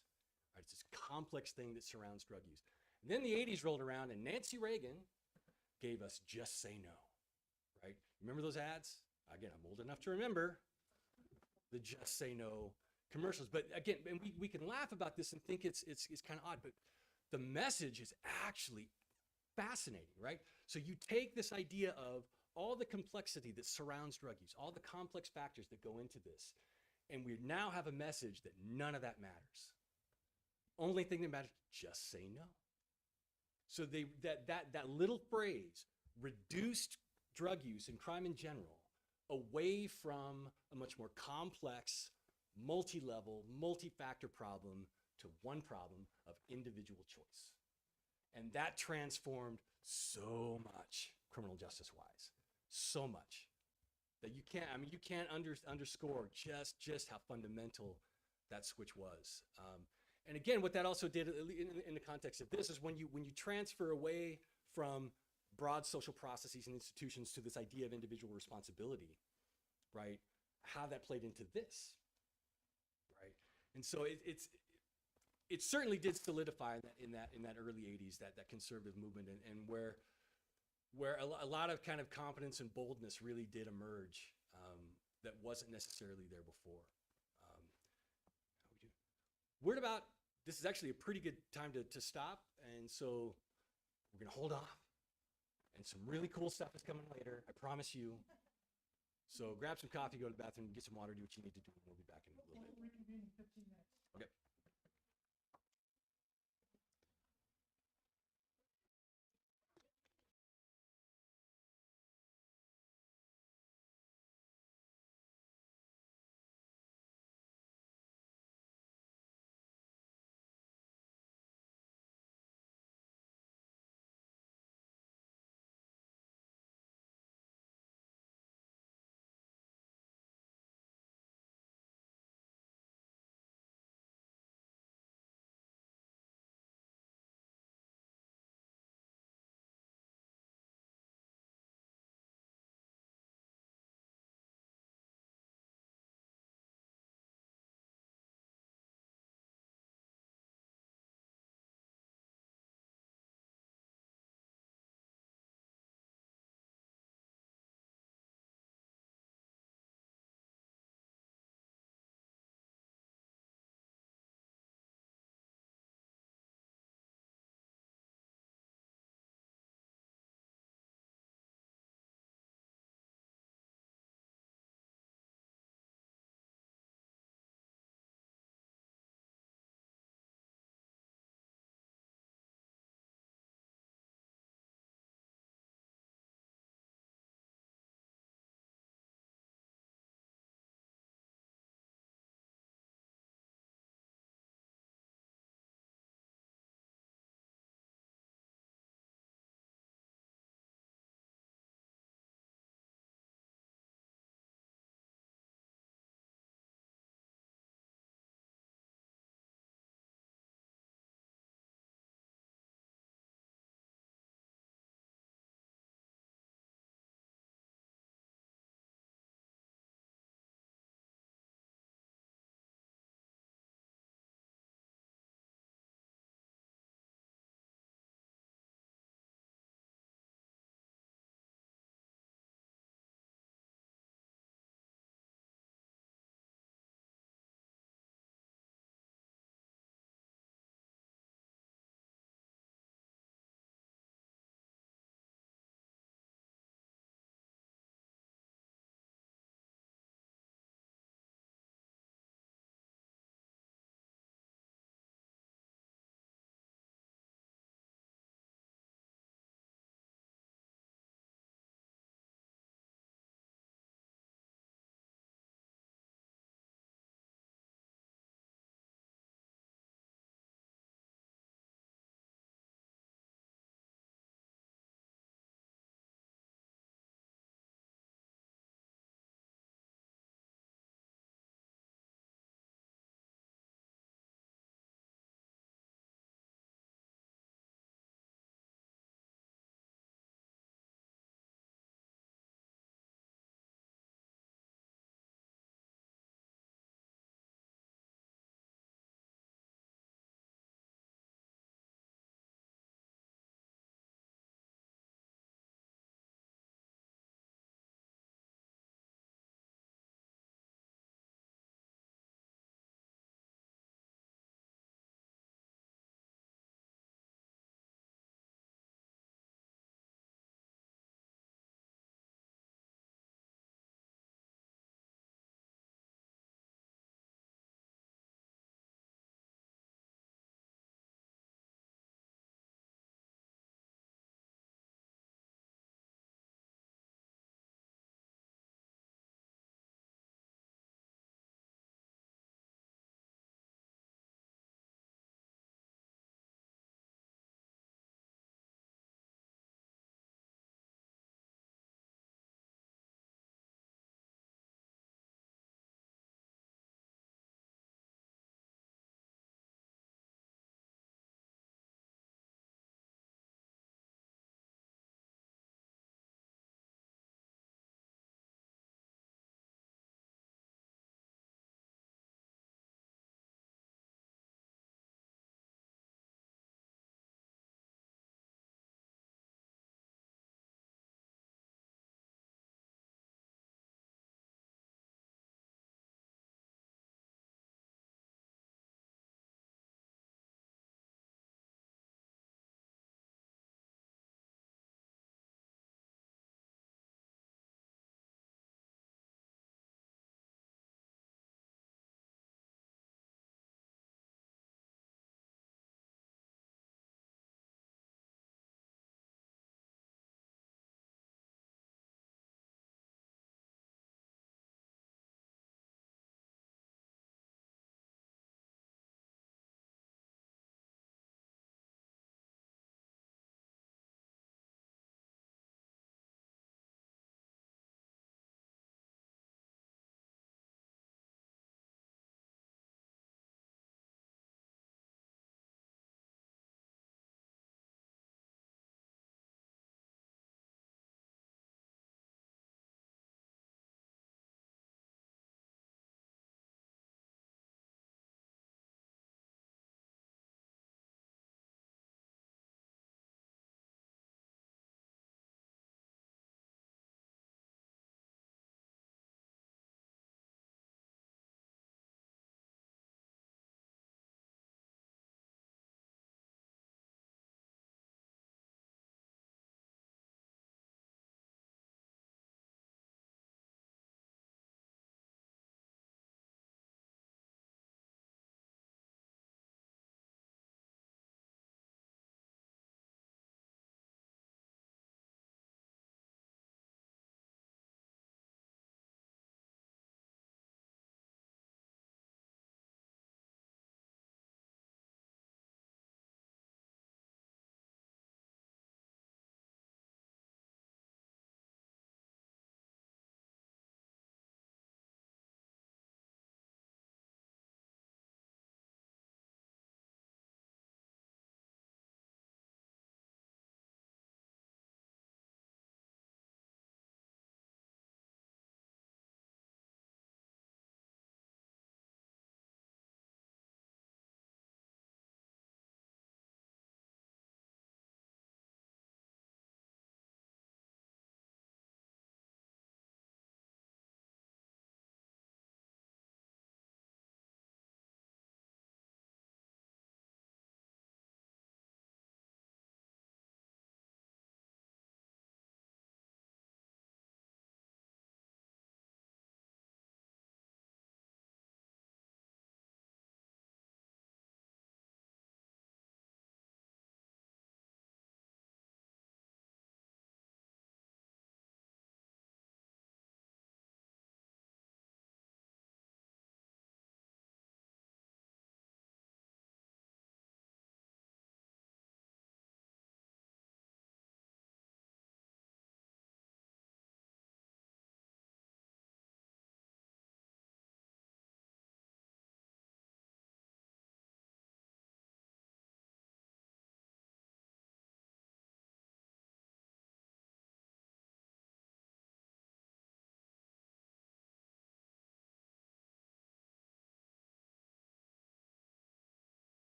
right? It's this complex thing that surrounds drug use. And then the 80s rolled around and Nancy Reagan gave us Just Say No, right? Remember those ads? Again, I'm old enough to remember the Just Say No commercials. But again, and we can laugh about this and think it's kind of odd, but the message is actually fascinating, right? So you take this idea of all the complexity that surrounds drug use, all the complex factors that go into this, and we now have a message that none of that matters. Only thing that matters, just say no. So that little phrase reduced drug use and crime in general away from a much more complex, multi-level, multi-factor problem to one problem of individual choice. And that transformed so much criminal justice-wise, so much that you can't underscore just how fundamental that switch was. And again, what that also did in the context of this is when you transfer away from broad social processes and institutions to this idea of individual responsibility, right? How that played into this, right? And so it certainly did solidify in that early 80s that conservative movement and where a lot of kind of confidence and boldness really did emerge that wasn't necessarily there before. Word about this is actually a pretty good time to stop. And so we're going to hold off. And some really cool stuff is coming later. I promise you. So grab some coffee, go to the bathroom, get some water, do what you need to do. And we'll be back in a little bit. Reconvene in 15 minutes. Okay.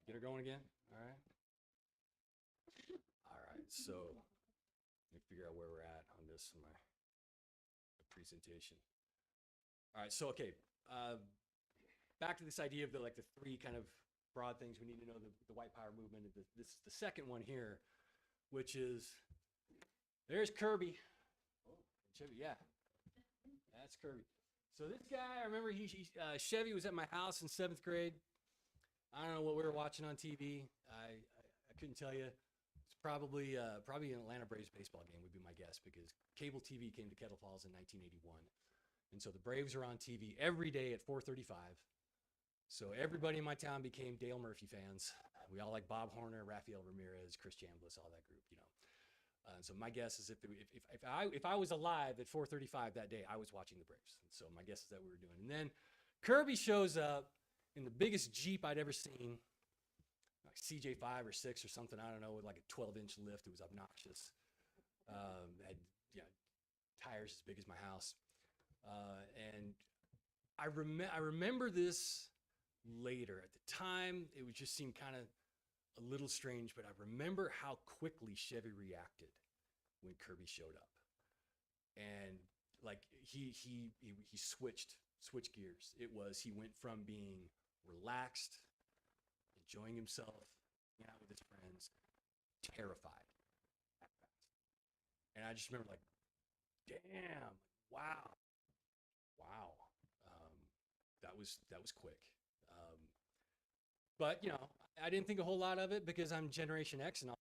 Get her going again? All right. All right. So let me figure out where we're at on this in my presentation. All right. So, okay. Back to this idea of the three kind of broad things we need to know, the white power movement. This is the second one here, which is, there's Kirby. Oh, Chevy, yeah. That's Kirby. So this guy, I remember Chevy was at my house in 7th grade. I don't know what we were watching on TV. I couldn't tell you. It's probably an Atlanta Braves baseball game would be my guess, because cable TV came to Kettle Falls in 1981. And so the Braves were on TV every day at 4:35. So everybody in my town became Dale Murphy fans. We all like Bob Horner, Rafael Ramirez, Chris Chambliss, all that group, you know. So my guess is if I was alive at 4:35 that day, I was watching the Braves. And so my guess is that we were doing. And then Kirby shows up in the biggest Jeep I'd ever seen, like CJ5 or 6 or something, I don't know, with like a 12-inch lift. It was obnoxious. Had tires as big as my house. And I remember this later. At the time, it would just seem kind of a little strange, but I remember how quickly Chevy reacted when Kirby showed up. And like he switched gears. He went from being relaxed, enjoying himself, hanging out with his friends, terrified. And I just remember, like, damn, wow. That was quick. But you know, I didn't think a whole lot of it because I'm Generation X and all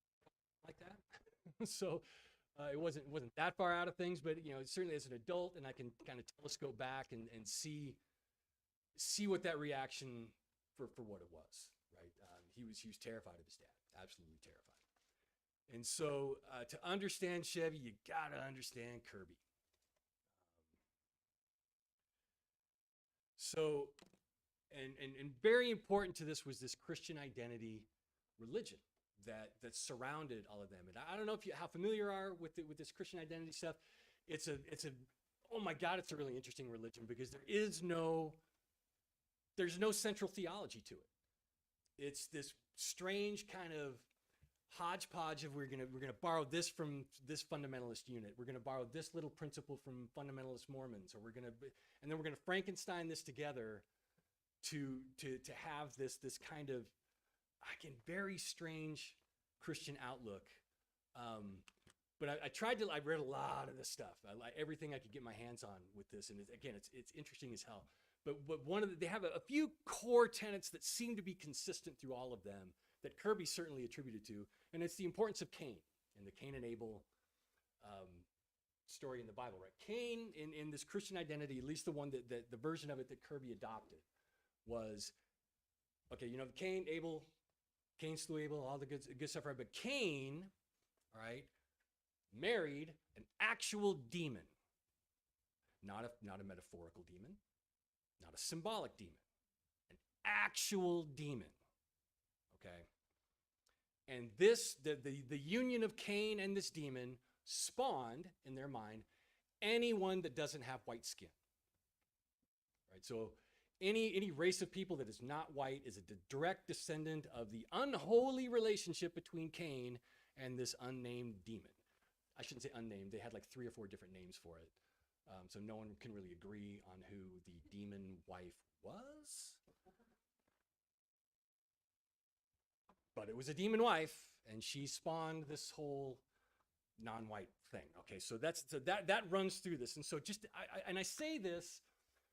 like that. So it wasn't that far out of things. But you know, certainly as an adult, and I can kind of telescope back and see what that reaction for what it was. Right? He was terrified of his dad, absolutely terrified. And so to understand Chevy, you gotta understand Kirby. So, and very important to this was this Christian identity religion that surrounded all of them. And I don't know how familiar you are with this Christian identity stuff. It's a oh my God, it's a really interesting religion because there's no central theology to it. It's this strange kind of hodgepodge of we're gonna borrow this from this fundamentalist unit. We're gonna borrow this little principle from fundamentalist Mormons, or and then we're gonna Frankenstein this together to have this kind of, again, very strange Christian outlook. But I read a lot of this stuff. Everything I could get my hands on with this, and it's interesting as hell. But they have a few core tenets that seem to be consistent through all of them that Kirby certainly attributed to, and it's the importance of Cain and the Cain and Abel story in the Bible, right? Cain, in this Christian identity, at least the one that the version of it that Kirby adopted, was, okay, you know, Cain slew Abel, all the good stuff, right? But Cain, all right, married an actual demon, not a metaphorical demon, not a symbolic demon, an actual demon. Okay. And the union of Cain and this demon spawned, in their mind, anyone that doesn't have white skin. Right? So any race of people that is not white is a direct descendant of the unholy relationship between Cain and this unnamed demon. I shouldn't say unnamed. They had like 3 or 4 different names for it. So no one can really agree on who the demon wife was. But it was a demon wife, and she spawned this whole non-white thing. Okay, so that runs through this, and so I say this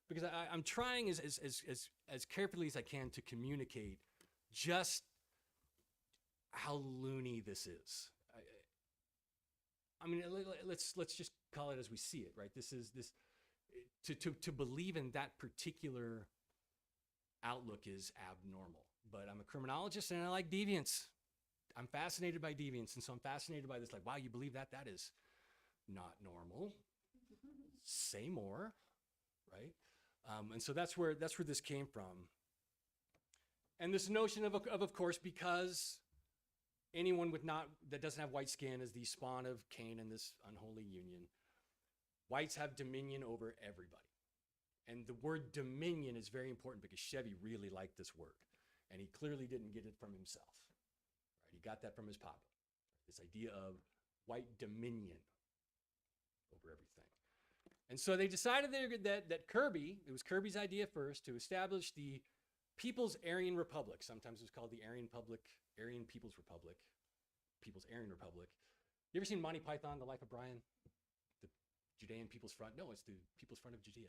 because I'm trying as carefully as I can to communicate just how loony this is. I mean, let's just call it as we see it, right? This to believe in that particular outlook is abnormal. But I'm a criminologist and I like deviance. I'm fascinated by deviance, and so I'm fascinated by this. Like, wow, you believe that? That is not normal. Say more, right? And so that's where this came from. And this notion of course, because anyone that doesn't have white skin is the spawn of Cain and this unholy union. Whites have dominion over everybody. And the word dominion is very important because Chevy really liked this word. and he clearly didn't get it from himself. Right? He got that from his papa. This idea of white dominion over everything. And so they decided that Kirby, it was Kirby's idea first, to establish the People's Aryan Republic. Sometimes it was called the Aryan People's Republic, People's Aryan Republic. You ever seen Monty Python, The Life of Brian? The Judean People's Front? No, it's the People's Front of Judea.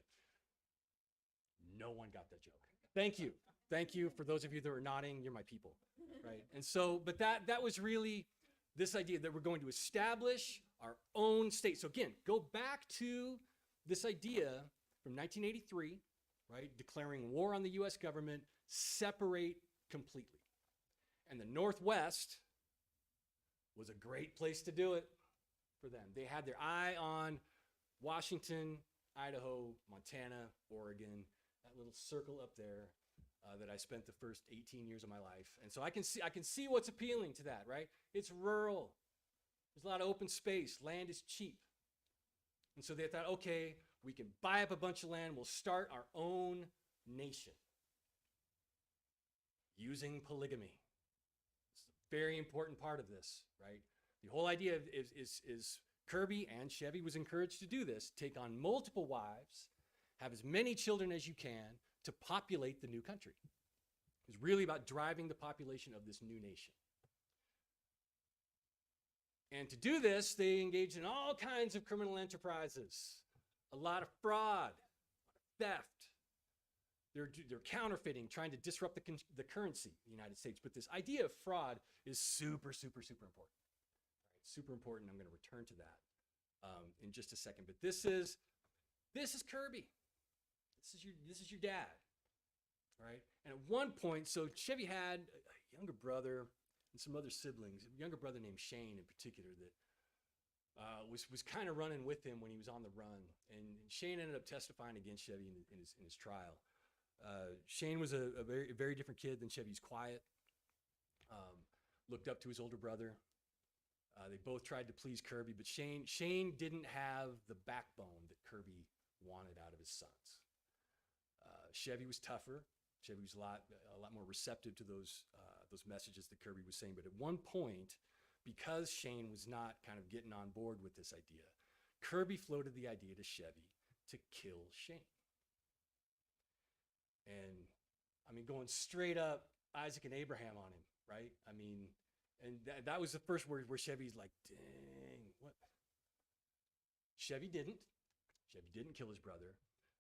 No one got that joke. Thank you. Thank you for those of you that are nodding. You're my people, right? And so, but that was really this idea that we're going to establish our own state. So again, go back to this idea from 1983, right? Declaring war on the U.S. government, separate completely. And the Northwest was a great place to do it for them. They had their eye on Washington, Idaho, Montana, Oregon, that little circle up there that I spent the first 18 years of my life. And so I can see what's appealing to that, right? It's rural. There's a lot of open space. Land is cheap. And so they thought, okay, we can buy up a bunch of land. We'll start our own nation using polygamy. It's a very important part of this, right? The whole idea is Kirby and Chevy was encouraged to do this. Take on multiple wives, have as many children as you can to populate the new country. It was really about driving the population of this new nation. And to do this, they engaged in all kinds of criminal enterprises, a lot of fraud, theft. They're counterfeiting, trying to disrupt the currency in the United States. But this idea of fraud is super, super, super important. Right? Super important. I'm going to return to that in just a second. But this is Kirby. This is your dad, right? And at one point, so Chevy had a younger brother and some other siblings. A younger brother named Shane, in particular, that was kind of running with him when he was on the run. And Shane ended up testifying against Chevy in his trial. Shane was a very different kid than Chevy. He's quiet. Looked up to his older brother. They both tried to please Kirby, but Shane didn't have the backbone that Kirby wanted out of his sons. Chevy was tougher. Chevy was a lot more receptive to those messages that Kirby was saying. But at one point, because Shane was not kind of getting on board with this idea, Kirby floated the idea to Chevy to kill Shane. And I mean, going straight up Isaac and Abraham on him, right? I mean, and that was the first word where Chevy's like, dang, what? Chevy didn't kill his brother.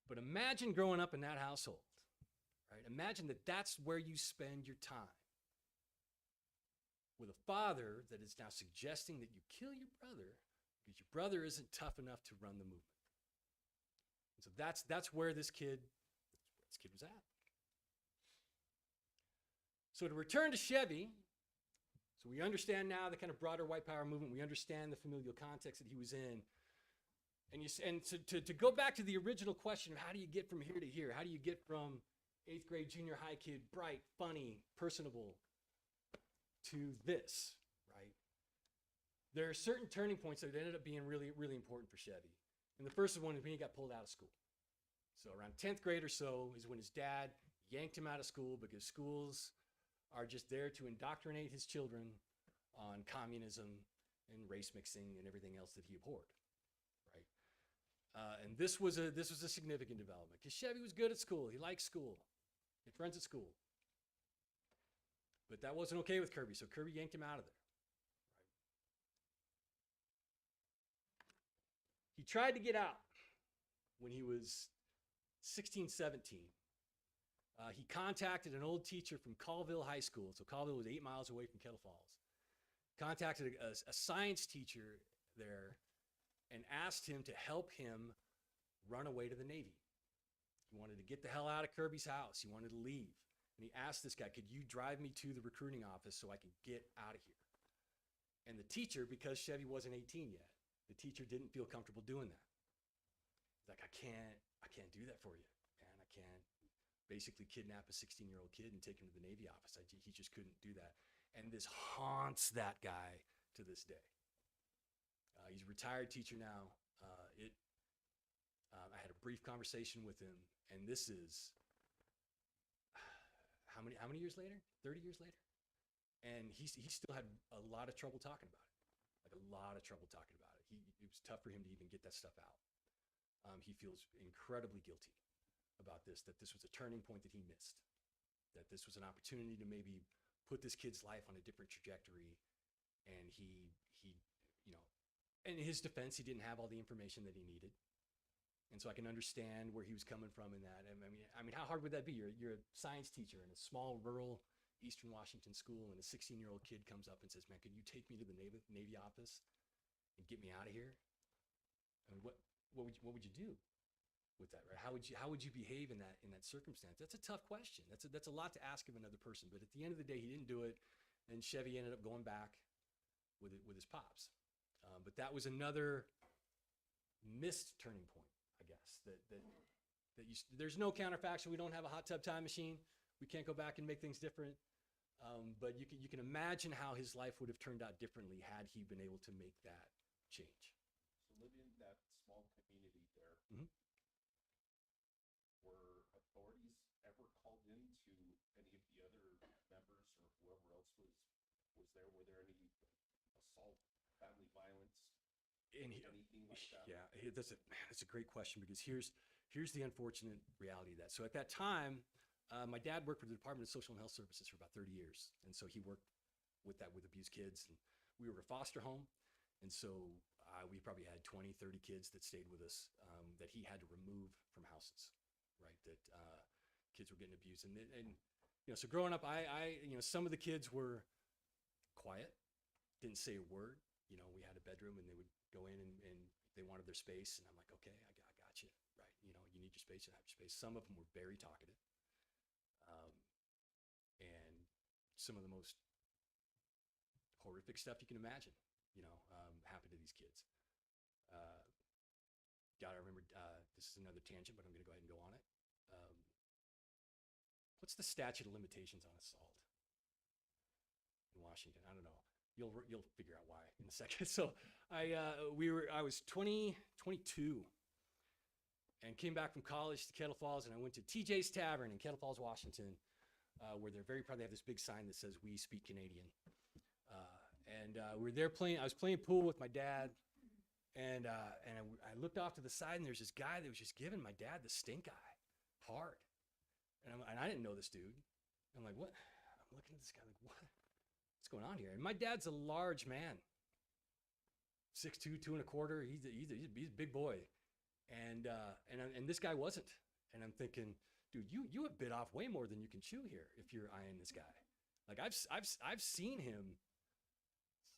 But imagine growing up in that household, right? Imagine that that's where you spend your time. With a father that is now suggesting that you kill your brother because your brother isn't tough enough to run the movement. And so that's where this kid was at. So to return to Chevy, so we understand now the kind of broader white power movement. We understand the familial context that he was in. And to go back to the original question of how do you get from here to here? How do you get from 8th grade junior high kid, bright, funny, personable, to this, right? There are certain turning points that ended up being really, really important for Chevy. And the first one is when he got pulled out of school. So around 10th grade or so is when his dad yanked him out of school because schools are just there to indoctrinate his children on communism and race mixing and everything else that he abhorred, right? And this was a significant development because Chevy was good at school. He liked school. He had friends at school. But that wasn't okay with Kirby, so Kirby yanked him out of there. Right? He tried to get out when he was 16, 17. He contacted an old teacher from Colville High School. So Colville was 8 miles away from Kettle Falls. Contacted a science teacher there and asked him to help him run away to the Navy. He wanted to get the hell out of Kirby's house. He wanted to leave. And he asked this guy, could you drive me to the recruiting office so I can get out of here? And the teacher, because Chevy wasn't 18 yet, the teacher didn't feel comfortable doing that. He's like, I can't do that for you, man. I can't basically kidnap a 16-year-old kid and take him to the Navy office. He just couldn't do that. And this haunts that guy to this day. He's a retired teacher now. I had a brief conversation with him, and this is how how many years later? 30 years later, and he still had a lot of trouble talking about it, like a lot of trouble talking about it. It was tough for him to even get that stuff out. He feels incredibly guilty about this, that this was a turning point that he missed, that this was an opportunity to maybe put this kid's life on a different trajectory. And he, you know, in his defense, he didn't have all the information that he needed. And so I can understand where he was coming from in that. I mean, how hard would that be? You're a science teacher in a small rural Eastern Washington school, and a 16-year-old kid comes up and says, "Man, could you take me to the Navy office and get me out of here?" I mean, what would you do with that, right? How would you behave in that circumstance? That's a tough question. That's a lot to ask of another person. But at the end of the day, he didn't do it, and Chevy ended up going back with his pops. But that was another missed turning point, I guess. There's no counterfactual. We don't have a hot tub time machine. We can't go back and make things different. But you can imagine how his life would have turned out differently had he been able to make that change. So living in that small community there, were authorities ever called in to any of the other members or whoever else was there? Were there any assault, family violence, anything like that? Yeah, that's a great question, because here's the unfortunate reality of that. So at that time, my dad worked for the Department of Social and Health Services for about 30 years. And so he worked with abused kids. And we were a foster home. And so we probably had 20, 30 kids that stayed with us that he had to remove from houses, right? That kids were getting abused. And you know, so growing up, I you know, some of the kids were quiet, didn't say a word. You know, we had a bedroom and they would go in and they wanted their space. And I'm like, okay, I got you, right? You know, you need your space, you have your space. Some of them were very talkative. And some of the most horrific stuff you can imagine, you know, happened to these kids. I remember, this is another tangent, but I'm going to go ahead and go on it. What's the statute of limitations on assault in Washington? I don't know. You'll figure out why in a second. So I was 22 and came back from college to Kettle Falls, and I went to TJ's Tavern in Kettle Falls, Washington, where they're very proud. They have this big sign that says "We Speak Canadian." We were there playing. I was playing pool with my dad, and I looked off to the side, and there's this guy that was just giving my dad the stink eye, hard. And I didn't know this dude. I'm like, what? I'm looking at this guy like, what? What's going on here? And my dad's a large man, 6'2", 2 1/4. He's a big boy, and this guy wasn't. And I'm thinking, dude, you have bit off way more than you can chew here if you're eyeing this guy. Like I've seen him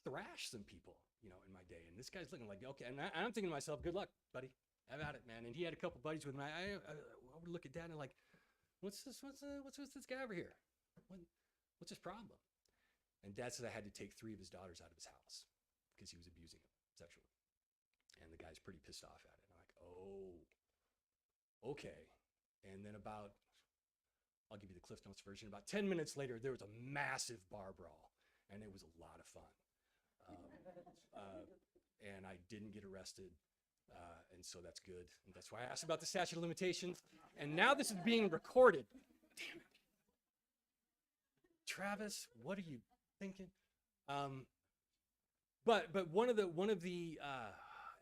thrash some people, you know, in my day, and this guy's looking like, okay. And I'm thinking to myself, good luck, buddy, have at it, man. And he had a couple buddies with him. I would look at Dad and I'm like, what's this guy over here? What's his problem? And Dad said I had to take 3 of his daughters out of his house because he was abusing them sexually. And the guy's pretty pissed off at it. And I'm like, oh, okay. And then I'll give you the Cliff Notes version. About 10 minutes later, there was a massive bar brawl, and it was a lot of fun. And I didn't get arrested, and so that's good. And that's why I asked about the statute of limitations. And now this is being recorded. Damn it. Travis, what are you thinking? But one of the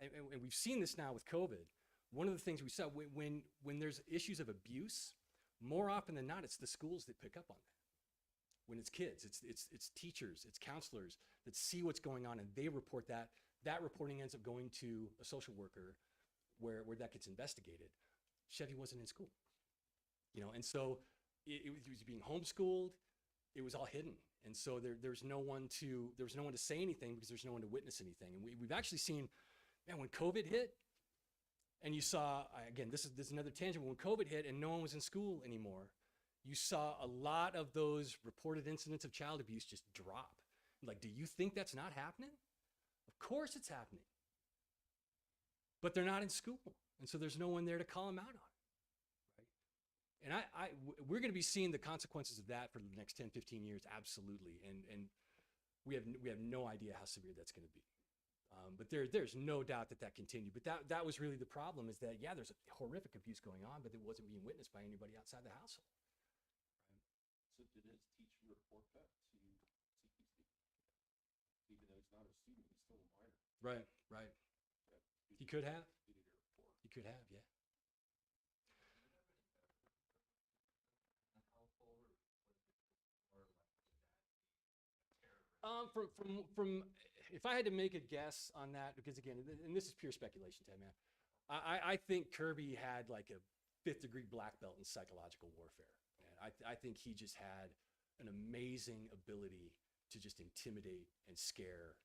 and we've seen this now with COVID. One of the things we saw when there's issues of abuse, more often than not, it's the schools that pick up on that. When it's kids, it's teachers, it's counselors that see what's going on and they report that. That reporting ends up going to a social worker where that gets investigated. Chevy wasn't in school, you know, and so it was being homeschooled. It was all hidden, and so there's no one to say anything because there's no one to witness anything. And we've actually seen, man, when COVID hit, and you saw, again, this is another tangent. When COVID hit and no one was in school anymore, you saw a lot of those reported incidents of child abuse just drop. Like, do you think that's not happening? Of course it's happening. But they're not in school, and so there's no one there to call them out on it, right? And we're going to be seeing the consequences of that for the next 10, 15 years, absolutely. And we have no idea how severe that's going to be. But there's no doubt that continued. But that was really the problem, is that, yeah, there's horrific abuse going on, but it wasn't being witnessed by anybody outside the household. So did his teaching report back to CPC. Even though he's not a student, he's still a minor. Right, right. Yeah, He could have. completed your report. He could have, yeah. From if I had to make a guess on that, because again, and this is pure speculation, Ted, man. I think Kirby had like a 5th degree black belt in psychological warfare. And I think he just had an amazing ability to just intimidate and scare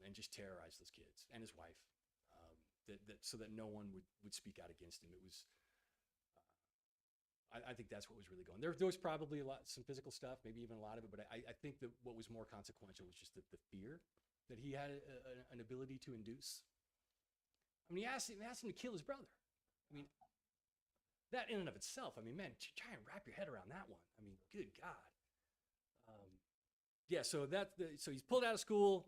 and just terrorize those kids and his wife, so that no one would speak out against him. It was, I think that's what was really going. There was probably some physical stuff, maybe even a lot of it, but I think that what was more consequential was just the fear that he had an ability to induce. I mean, he asked him to kill his brother. I mean, that in and of itself, I mean, man, try and wrap your head around that one. I mean, good God. Yeah, so so he's pulled out of school,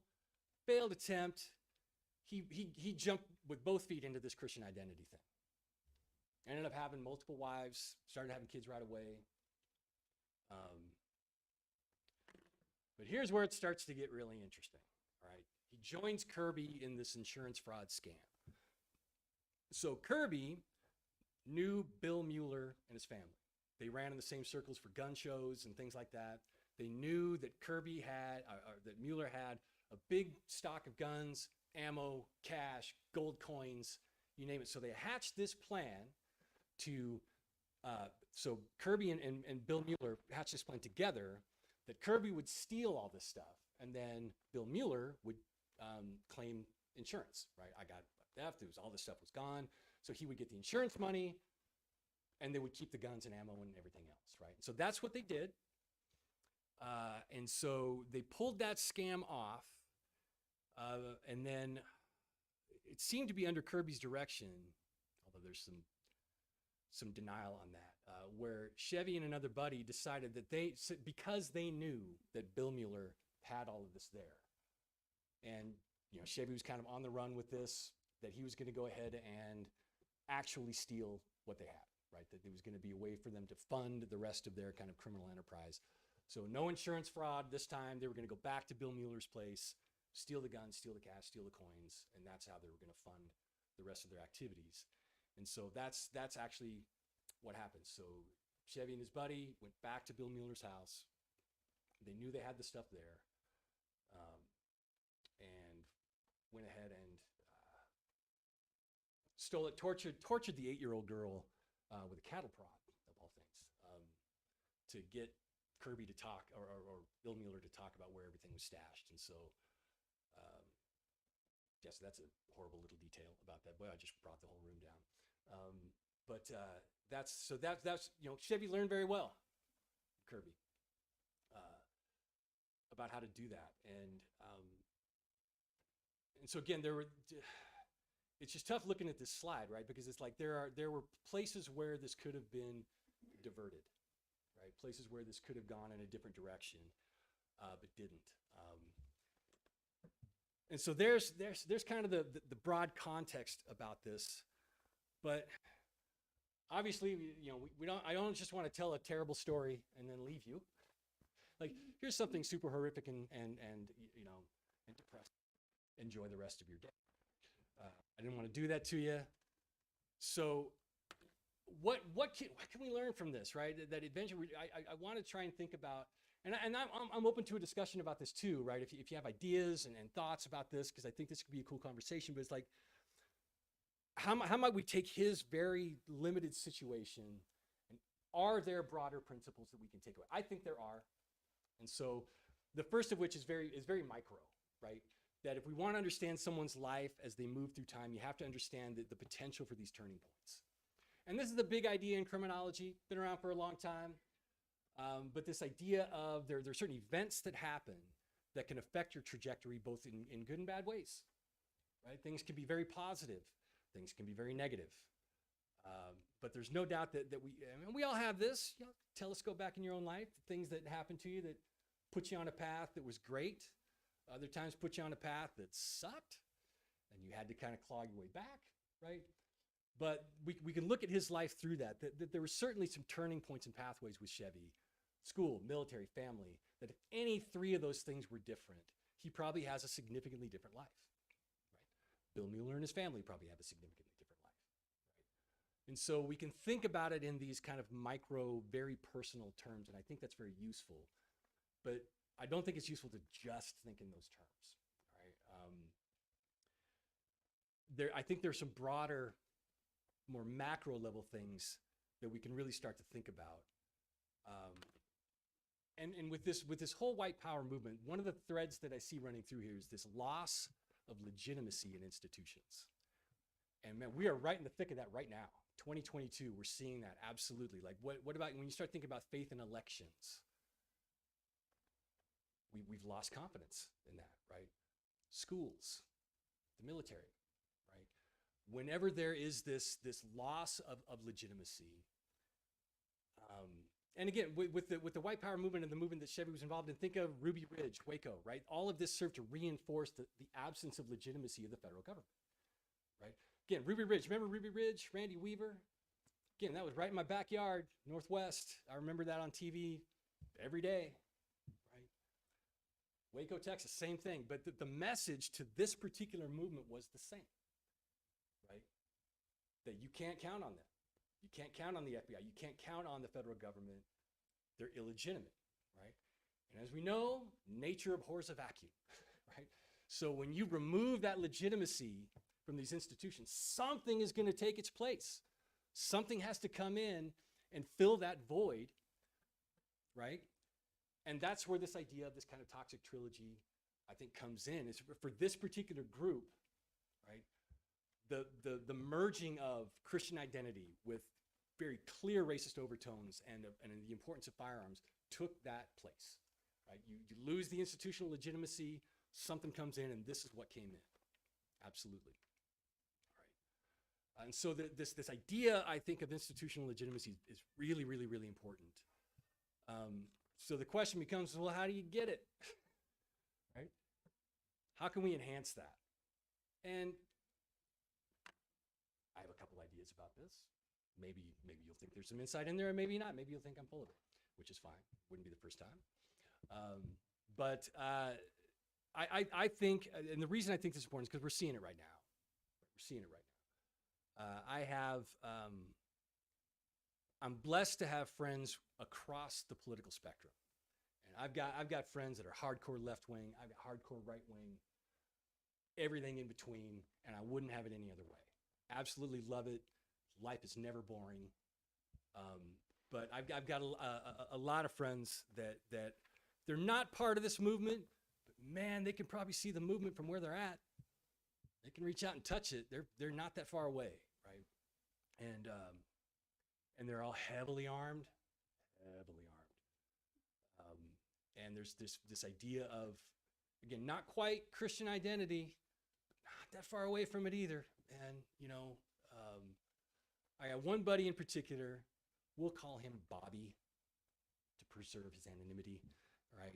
failed attempt. He jumped with both feet into this Christian identity thing. Ended up having multiple wives, started having kids right away. But here's where it starts to get really interesting, all right? He joins Kirby in this insurance fraud scam. So Kirby knew Bill Mueller and his family. They ran in the same circles for gun shows and things like that. They knew that that Mueller had a big stock of guns, ammo, cash, gold coins, you name it. So they hatched this plan so Kirby and Bill Mueller hatched this plan together that Kirby would steal all this stuff, and then Bill Mueller would claim insurance, right? I got theft, all this stuff was gone, so he would get the insurance money, and they would keep the guns and ammo and everything else, right? So that's what they did, and so they pulled that scam off, and then it seemed to be under Kirby's direction, although there's some denial on that, where Chevy and another buddy decided that because they knew that Bill Mueller had all of this there, and Chevy was kind of on the run with this, that he was going to go ahead and actually steal what they had, right? That there was going to be a way for them to fund the rest of their kind of criminal enterprise. So no insurance fraud this time. They were going to go back to Bill Mueller's place, steal the guns, steal the cash, steal the coins, and that's how they were going to fund the rest of their activities. And so that's actually what happened. So Chevy and his buddy went back to Bill Mueller's house. They knew they had the stuff there, and went ahead and stole it, tortured the 8-year-old girl with a cattle prod, of all things, to get Kirby to talk, or Bill Mueller to talk about where everything was stashed. And so, yes, that's a horrible little detail about that. Boy, I just brought the whole room down. But that's Chevy learned very well, Kirby, about how to do that. And so again, it's just tough looking at this slide, right? Because it's like there were places where this could have been diverted, right? Places where this could have gone in a different direction, but didn't. And so there's kind of the broad context about this, but obviously, I don't just want to tell a terrible story and then leave you. Like, here's something super horrific and depressing. Enjoy the rest of your day. I didn't want to do that to you. So what can we learn from this, right? That adventure, I want to try and think about, and I'm open to a discussion about this too, right? If you have ideas and thoughts about this, because I think this could be a cool conversation, but it's like, how might we take his very limited situation, and are there broader principles that we can take away? I think there are. And so the first of which is very micro, right? That if we want to understand someone's life as they move through time, you have to understand the potential for these turning points. And this is the big idea in criminology, been around for a long time. But this idea of there are certain events that happen that can affect your trajectory both in good and bad ways, right? Things can be very positive. Things can be very negative. But there's no doubt that we all have this. Telescope back in your own life, things that happened to you that put you on a path that was great. Other times put you on a path that sucked, and you had to kind of claw your way back, right? But we can look at his life through that there were certainly some turning points and pathways with Chevy school, military, family, that if any three of those things were different, he probably has a significantly different life. Right? Bill Mueller and his family probably have a significantly different life. Right? And so we can think about it in these kind of micro, very personal terms, and I think that's very useful. But I don't think it's useful to just think in those terms. Right? I think there's some broader, more macro level things that we can really start to think about. And with this whole white power movement, one of the threads that I see running through here is this loss of legitimacy in institutions. And man, we are right in the thick of that right now. 2022, we're seeing that absolutely. Like what about when you start thinking about faith in elections? We've lost confidence in that, right? Schools, the military, right? Whenever there is this loss of legitimacy, and again, with the white power movement and the movement that Chevy was involved in, think of Ruby Ridge, Waco, right? All of this served to reinforce the absence of legitimacy of the federal government, right? Again, Ruby Ridge, remember Ruby Ridge, Randy Weaver? Again, that was right in my backyard, Northwest. I remember that on TV every day, right? Waco, Texas, same thing. But the message to this particular movement was the same, right? That you can't count on them. You can't count on the FBI. You can't count on the federal government. They're illegitimate, right? And as we know, nature abhors a vacuum, right? So when you remove that legitimacy from these institutions, something is going to take its place. Something has to come in and fill that void, right? And that's where this idea of this kind of toxic trilogy, I think, comes in. Is for this particular group, right? The merging of Christian identity with very clear racist overtones and the importance of firearms took that place, right? You lose the institutional legitimacy, something comes in, and this is what came in. Absolutely. Right. And so this idea, I think, of institutional legitimacy is really, really, really important. So the question becomes, well, how do you get it? Right? How can we enhance that? And I have a couple ideas about this. Maybe you'll think there's some insight in there, or maybe not. Maybe you'll think I'm full of it, which is fine. Wouldn't be the first time. But I think, and the reason I think this is important is because we're seeing it right now. We're seeing it right now. I'm blessed to have friends across the political spectrum. And I've got friends that are hardcore left wing, I've got hardcore right wing, everything in between, and I wouldn't have it any other way. Absolutely love it. Life is never boring. But I've got a lot of friends that they're not part of this movement, but man, they can probably see the movement from where they're at. They can reach out and touch it. They're not that far away, right? And they're all heavily armed. And there's this idea of, again, not quite Christian identity, but not that far away from it either. And I got one buddy in particular. We'll call him Bobby to preserve his anonymity, right?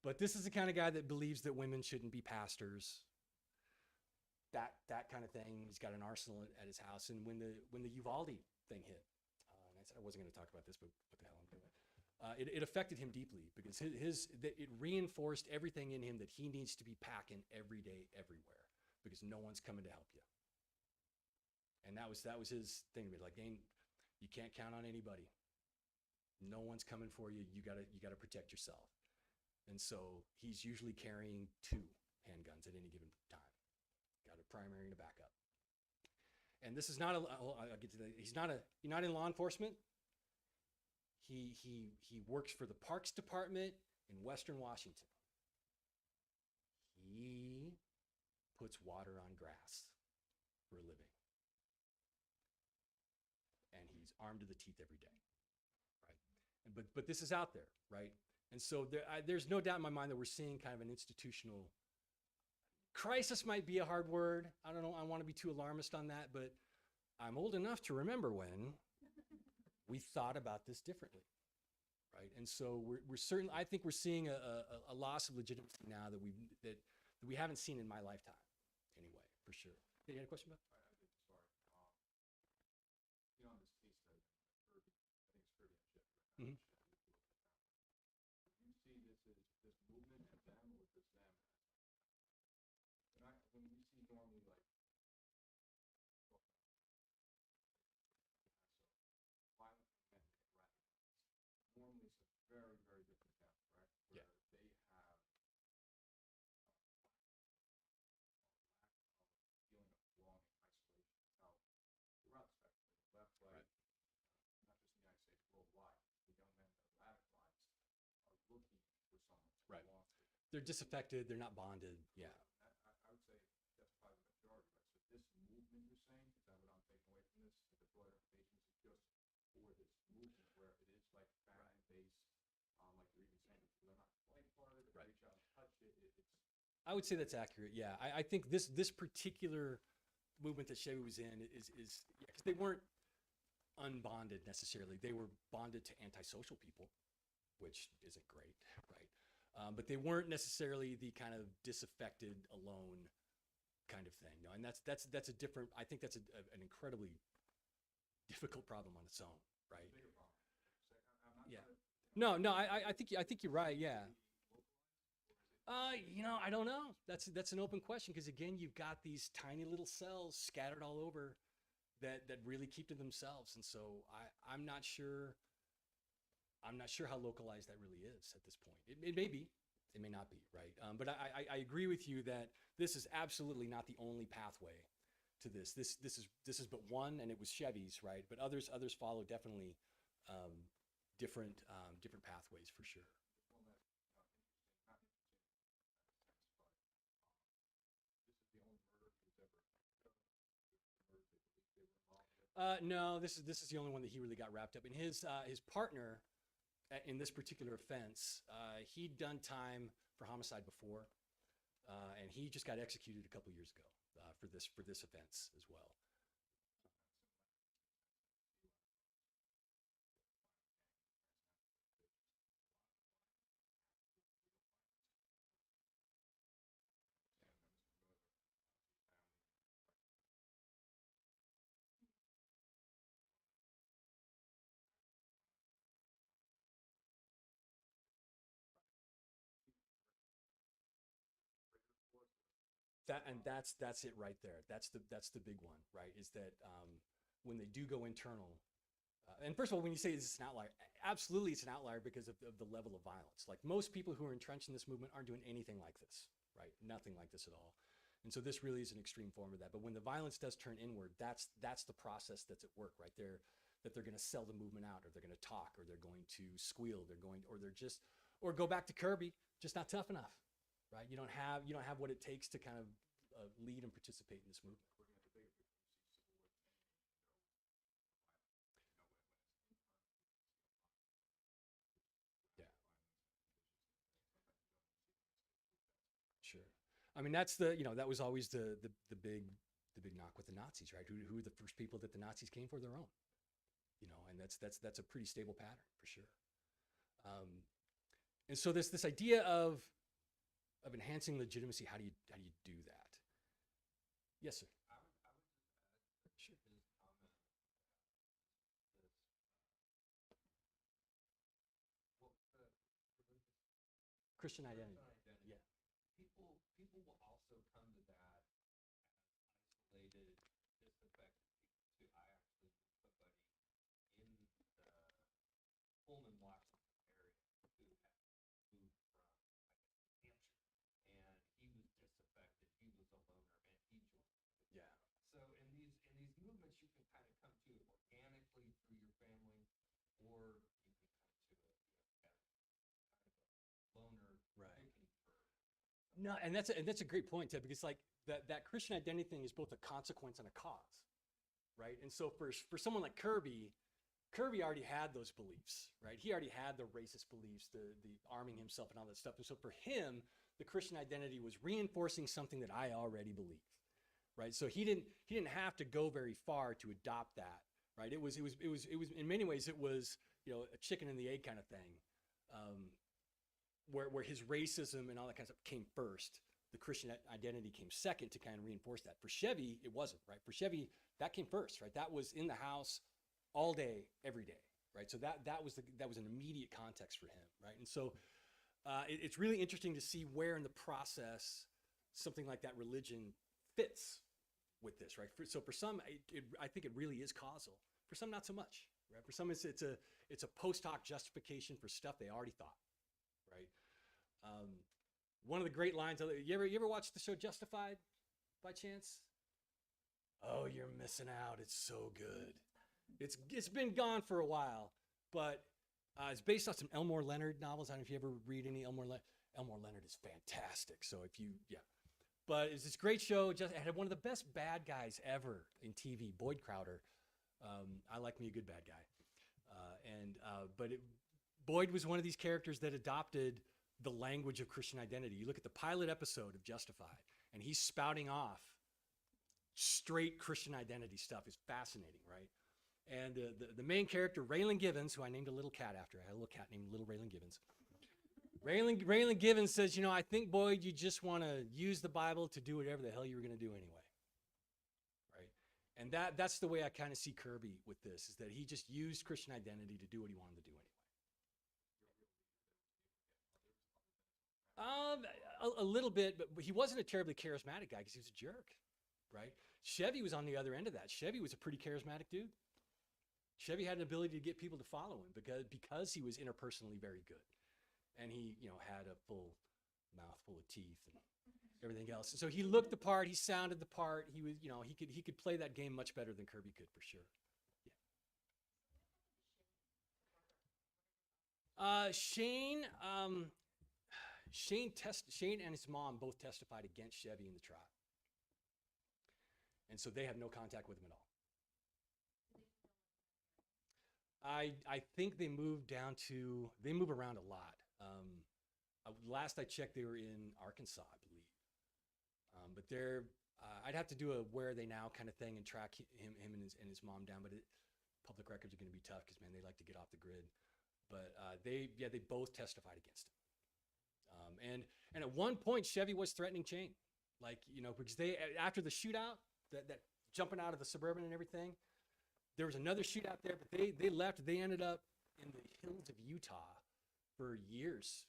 But this is the kind of guy that believes that women shouldn't be pastors. That kind of thing. He's got an arsenal at his house. And when the Uvalde thing hit, and I said I wasn't going to talk about this, but what the hell, I'm doing it. It affected him deeply because it reinforced everything in him that he needs to be packing every day, everywhere, because no one's coming to help you. And that was his thing to me. Like, Dane, you can't count on anybody. No one's coming for you. You gotta protect yourself. And so he's usually carrying 2 handguns at any given time. Got a primary and a backup. And this is not I'll get to that. He's not in law enforcement. He works for the Parks Department in Western Washington. He puts water on grass for a living. And he's armed to the teeth every day, right? But this is out there, right? And so there's no doubt in my mind that we're seeing kind of an institutional crisis. Might be a hard word. I don't know. I want to be too alarmist on that, but I'm old enough to remember when we thought about this differently, right? And so we're certainly, I think we're seeing a loss of legitimacy now that we haven't seen in my lifetime, anyway, for sure. You had a question about? this movement at them or just them? When we see normally like violent men get radicalized, normally it's a very, very different camp, right? Where Yeah. they have feeling of belonging, isolation. Now, throughout the spectrum, left, right, Right. not just in the United States, worldwide, the young men that are radicalized are looking for someone to Right. belong to. They're disaffected. They're not bonded. Yeah. I would say that's probably the majority, right? So this movement you're saying, is that what I'm taking away from this? The broader implications is just for this movement where it is like family-based, like you're even saying, they're not playing part of it, they Right. reach out and touch it. It's I would say that's accurate. Yeah, I think this particular movement that Chevy was in is because they weren't unbonded necessarily. They were bonded to antisocial people, which isn't great, right? But they weren't necessarily the kind of disaffected, alone kind of thing. No, and that's a different. I think that's an incredibly difficult problem on its own, right? a bigger problem. So I'm not Yeah. trying to No, I think you're right. Yeah. I don't know. That's an open question because again, you've got these tiny little cells scattered all over that really keep to themselves, and so I'm not sure. I'm not sure how localized that really is at this point. It may be, it may not be, right? But I agree with you that this is absolutely not the only pathway to this. This is but one, and it was Chevy's, right? But others follow definitely different pathways for sure. one last interesting, not interesting sense, but this is the only murder he was ever accused of. The murders they believe they were involved with. No, this is the only one that he really got wrapped up in. His partner in this particular offense, he'd done time for homicide before, and he just got executed a couple years ago for this offense as well. That's it right there. That's the big one, right? Is that when they do go internal, and first of all, when you say it's an outlier, absolutely it's an outlier because of the level of violence. Like most people who are entrenched in this movement aren't doing anything like this, right? Nothing like this at all. And so this really is an extreme form of that. But when the violence does turn inward, that's the process that's at work right there. That they're going to sell the movement out, or they're going to talk, or they're going to squeal, or go back to Kirby, just not tough enough, right? You don't have what it takes to kind of lead and participate in this movement. Looking at the bigger picture, you see civil war change, Yeah. Sure. I mean, that's that was always the big knock with the Nazis, right? Who are the first people that the Nazis came for? Their own, and that's a pretty stable pattern for sure. And so this idea of enhancing legitimacy, how do you do that? Yes, sir. I would just add Sure. his comment that this well the religious Christian identity. identity. Yeah. People will also come to that as isolated, disaffected people too. I actually knew somebody in the Pullman, Washington area who had moved from, I guess, New Hampshire, and he was disaffected. He was a loner, and he joined. Yeah. So in these movements, you can kind of come to it organically through your family, or you can come to it, as kind of a loner Right. looking for. No, and that's a great point, Ted, because like that Christian identity thing is both a consequence and a cause, right? And so for someone like Kirby already had those beliefs, right? He already had the racist beliefs, the arming himself and all that stuff. And so for him, the Christian identity was reinforcing something that I already believe, right? So he didn't have to go very far to adopt that, right? It was in many ways it was a chicken and the egg kind of thing. Where his racism and all that kind of stuff came first, the Christian identity came second to kind of reinforce that. For Chevy, it wasn't, right? For Chevy, that came first, right? That was in the house all day, every day, right? So that was an immediate context for him, right? And so it's really interesting to see where in the process something like that religion fits with this, right? So for some, I think it really is causal. For some, not so much, right? For some, it's a post hoc justification for stuff they already thought, right? One of the great lines, you ever watch the show Justified by chance? Oh, you're missing out. It's so good. It's been gone for a while, but it's based on some Elmore Leonard novels. I don't know if you ever read any Elmore Leonard. Elmore Leonard is fantastic. So but it's this great show. It had one of the best bad guys ever in TV, Boyd Crowder. I like me a good bad guy. But Boyd was one of these characters that adopted the language of Christian identity. You look at the pilot episode of Justified, and he's spouting off straight Christian identity stuff. Is fascinating, right? And the main character, Raylan Givens, who I named a little cat after. I had a little cat named Little Raylan Givens. Raylan Givens says, I think, Boyd, you just want to use the Bible to do whatever the hell you were going to do anyway. Right? And that's the way I kind of see Kirby with this, is that he just used Christian identity to do what he wanted to do anyway. A little bit, but he wasn't a terribly charismatic guy because he was a jerk, right? Chevy was on the other end of that. Chevy was a pretty charismatic dude. Chevy had an ability to get people to follow him because he was interpersonally very good. And he, had a full mouthful of teeth and everything else. So he looked the part, he sounded the part. He was, he could play that game much better than Kirby could, for sure. Yeah. Shane and his mom both testified against Chevy in the trial. And so they have no contact with him at all. I think they move around a lot. Last I checked, they were in Arkansas, I believe. But I'd have to do a where are they now kind of thing and track him and his mom down. But public records are going to be tough because, man, they like to get off the grid. But they both testified against him. And at one point, Chevy was threatening Shane, because after the shootout, that jumping out of the Suburban and everything, there was another shootout there, but they left. They ended up in the hills of Utah for years,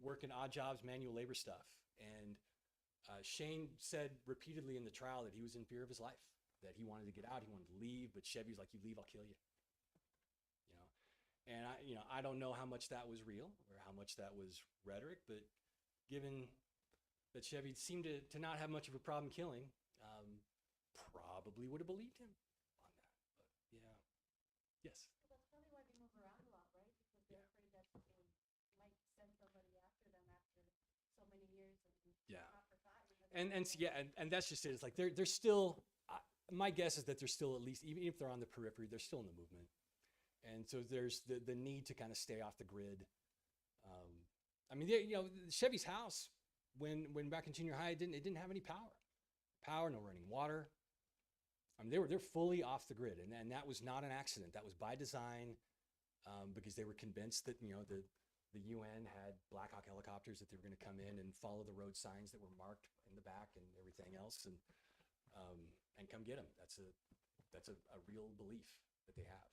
working odd jobs, manual labor stuff. And Shane said repeatedly in the trial that he was in fear of his life, that he wanted to get out, he wanted to leave, but Chevy's like, you leave, I'll kill you. And I don't know how much that was real or how much that was rhetoric, but given that Chevy seemed to not have much of a problem killing, probably would have believed him on that. But yeah, yes. Well, that's probably why they move around a lot, right? Because they're afraid that they might send somebody after them after so many years and not for five. And that's just it. It's like they're still. My guess is that they're still, at least, even if they're on the periphery, they're still in the movement. And so there's the need to kind of stay off the grid. Chevy's house when back in junior high, it didn't have any power, no running water. They're fully off the grid, and that was not an accident. That was by design, because they were convinced that the UN had Black Hawk helicopters, that they were going to come in and follow the road signs that were marked in the back and everything else, and come get them. That's a real belief that they have.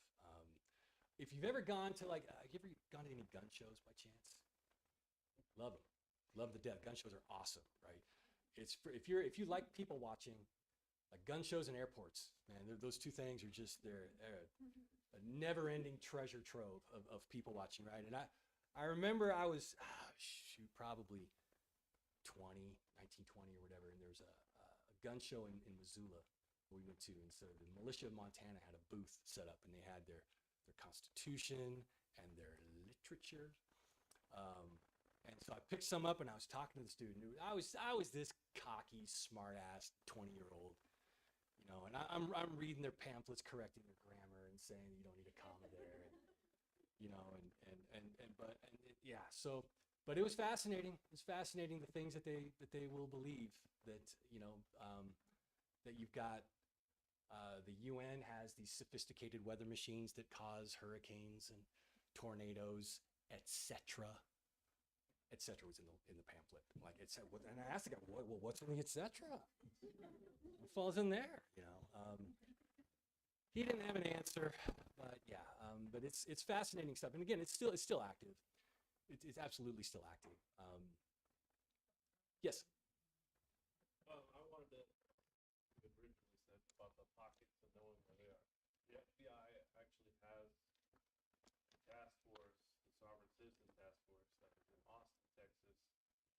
If you've ever gone to have you ever gone to any gun shows by chance? Love them, love the death. Gun shows are awesome, right? If you like people watching, like gun shows and airports, man, those two things are just they're a never-ending treasure trove of people watching, right? And I remember I was probably 1920 or whatever, and there was a gun show in Missoula we went to, and so the militia of Montana had a booth set up, and they had their Constitution and their literature. And so I picked some up and I was talking to the student. I was this cocky, smart-ass 20-year-old, and I'm reading their pamphlets, correcting their grammar and saying you don't need a comma there, but it was fascinating. It was fascinating the things that they will believe, that that you've got. The UN has these sophisticated weather machines that cause hurricanes and tornadoes, etc. Etc. was in the pamphlet. And I asked the guy, well, what's in the etc.? What falls in there? He didn't have an answer, but yeah. But it's fascinating stuff. And again, it's still active. it's absolutely still active. Yes. I wanted to, you had originally said about the pockets and knowing where they are. The FBI actually has a task force, the Sovereign Citizen Task Force, that is in Austin, Texas,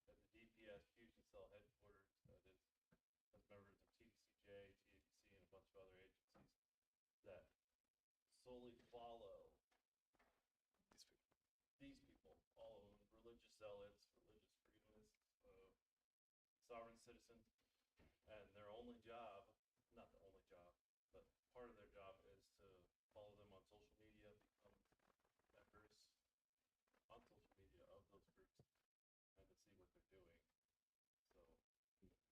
at the DPS Fusion Cell headquarters, that is, has members of TDCJ, TABC, and a bunch of other agencies that solely follow these people, all of them, religious zealots, religious freedomists, sovereign citizens, and their only job, not the only job, but part of their job is to follow them on social media, become members on social media of those groups, and to see what they're doing. So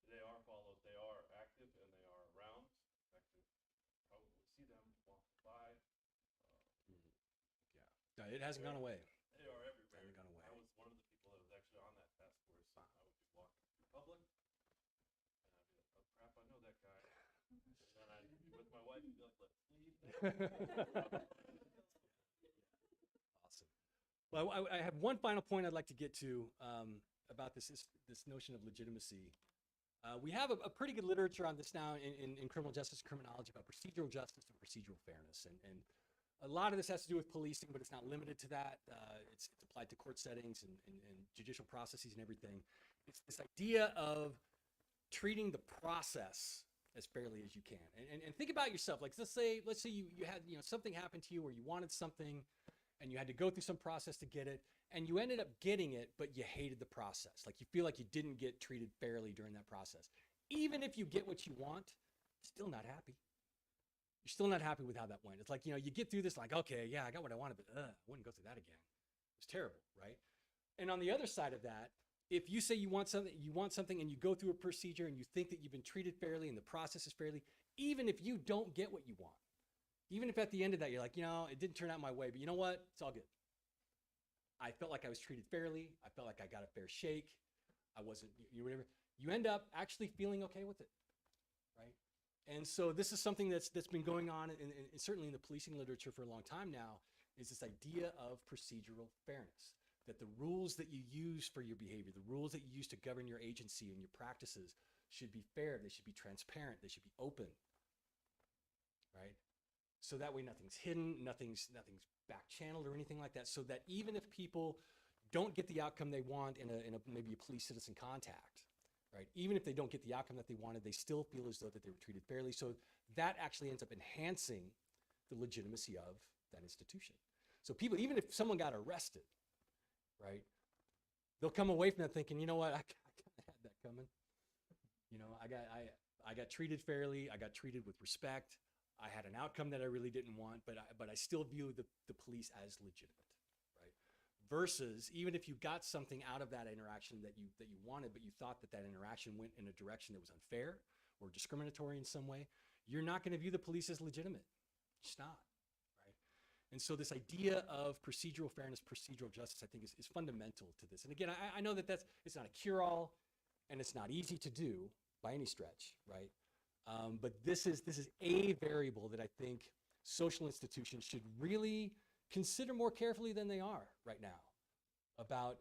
they are followed, they are active, and they are around. In fact, you probably see them walking by. Yeah, it hasn't gone away. They are everywhere. Hasn't gone away. I was one of the people that was actually on that task force. I would be walking through public, and I'd be like, "Oh crap, I know that guy." And then I'd be with my wife and be like, "Let's leave." Awesome. Well, I have one final point I'd like to get to about this notion of legitimacy. We have a pretty good literature on this now in criminal justice and criminology about procedural justice and procedural fairness. And a lot of this has to do with policing, but it's not limited to that. It's applied to court settings and judicial processes and everything. It's this idea of treating the process as fairly as you can. And think about yourself. Like let's say you had something happen to you where you wanted something and you had to go through some process to get it, and you ended up getting it, but you hated the process. Like you feel like you didn't get treated fairly during that process. Even if you get what you want, still not happy. You're still not happy with how that went. It's like, you get through this like, okay, yeah, I got what I wanted, but I wouldn't go through that again. It's terrible, right? And on the other side of that, if you say you want something and you go through a procedure and you think that you've been treated fairly and the process is fairly, even if you don't get what you want, even if at the end of that you're like, it didn't turn out my way, but you know what? It's all good. I felt like I was treated fairly. I felt like I got a fair shake. I wasn't, whatever. You end up actually feeling okay with it, right? And so this is something that's been going on, and certainly in the policing literature for a long time now, is this idea of procedural fairness, that the rules that you use for your behavior, the rules that you use to govern your agency and your practices should be fair, they should be transparent, they should be open, right? So that way nothing's hidden, nothing's back-channeled or anything like that, so that even if people don't get the outcome they want in a maybe a police-citizen contact, right? Even if they don't get the outcome that they wanted, they still feel as though that they were treated fairly. So that actually ends up enhancing the legitimacy of that institution. So people, even if someone got arrested, right, they'll come away from that thinking, you know what, I kind of had that coming. I got treated fairly. I got treated with respect. I had an outcome that I really didn't want, but I still view the police as legitimate. Versus even if you got something out of that interaction that you wanted, but you thought that interaction went in a direction that was unfair or discriminatory in some way, you're not going to view the police as legitimate. Just not, right? And so this idea of procedural fairness, procedural justice, I think is fundamental to this. And again, I know that it's not a cure-all, and it's not easy to do by any stretch, right? But this is a variable that I think social institutions should really consider more carefully than they are right now about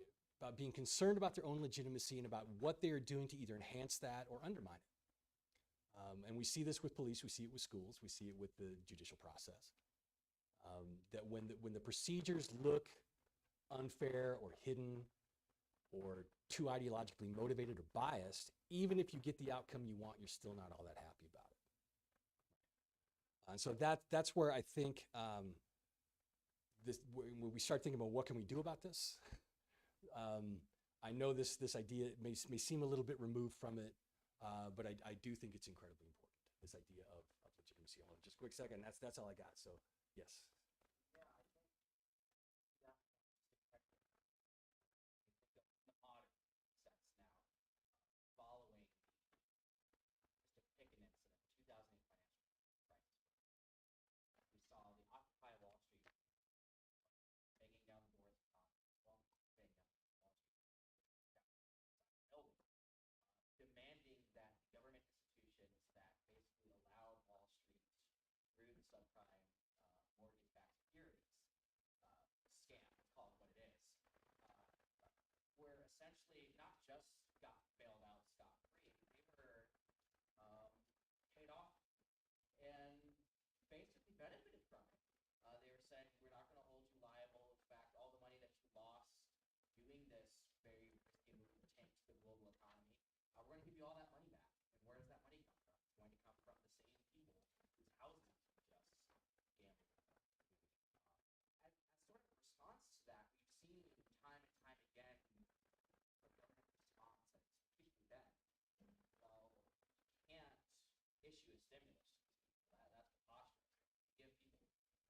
being concerned about their own legitimacy and about what they are doing to either enhance that or undermine it. And we see this with police, we see it with schools, we see it with the judicial process. That when the procedures look unfair or hidden or too ideologically motivated or biased, even if you get the outcome you want, you're still not all that happy about it. And so that's where I think when we start thinking about what can we do about this, I know this idea may seem a little bit removed from it, but I do think it's incredibly important, this idea of legitimacy. Hold on just a quick second. That's all I got. So yes. Yeah, I think that in the modern sense now, following Mr. Pickett incident, 2008 financial crisis, we saw the Occupy Wall Street banging down the doors of Congress, well, banging down Wall Street, building, demanding that government institutions that basically allowed Wall Street through the subprime mortgage just got bailed out scot-free. They were paid off and basically benefited from it. They were saying, we're not going to hold you liable. In fact, all the money that you lost doing this very risky move to tank the global economy, we're going to give you all that money back. And where does that money come from? It's going to come from the same people whose houses you just gambled. As sort of a response to that, we've seen time and time again the government response, and especially then, well, you can't issue a stimulus. That's preposterous. Give people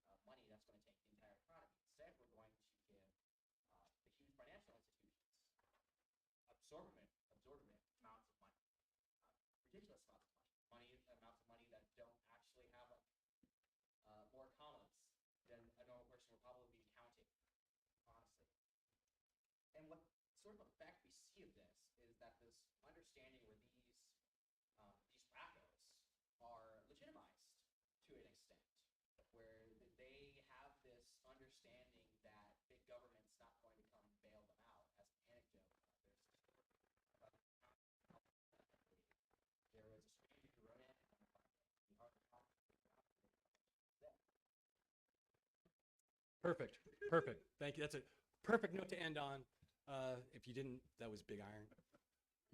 money that's going to tank the entire economy. Instead, we're going to give the huge financial institutions absorbent amounts of money, ridiculous amounts of money, amounts of money that don't actually have more commas than a normal person would probably be counting, honestly. And what sort of effect we see of this is that this understanding where these wackos are legitimized to an extent, where they have this understanding that big government's not going to come and bail them out. As an anecdote, there was a stranger who wrote in Perfect. Perfect. Thank you. That's a perfect note to end on. If you didn't, that was Big Iron,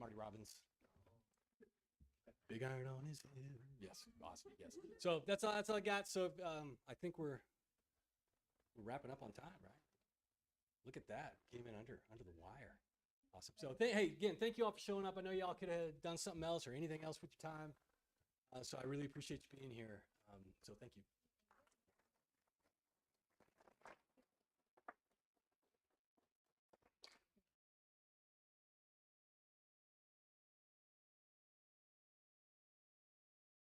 Marty Robbins. Big iron on his head. Yes, awesome. Yes. So that's all I got. So I think we're wrapping up on time, right? Look at that. Came in under the wire. Awesome. So hey, again, thank you all for showing up. I know y'all could have done something else or anything else with your time. So I really appreciate you being here. So thank you.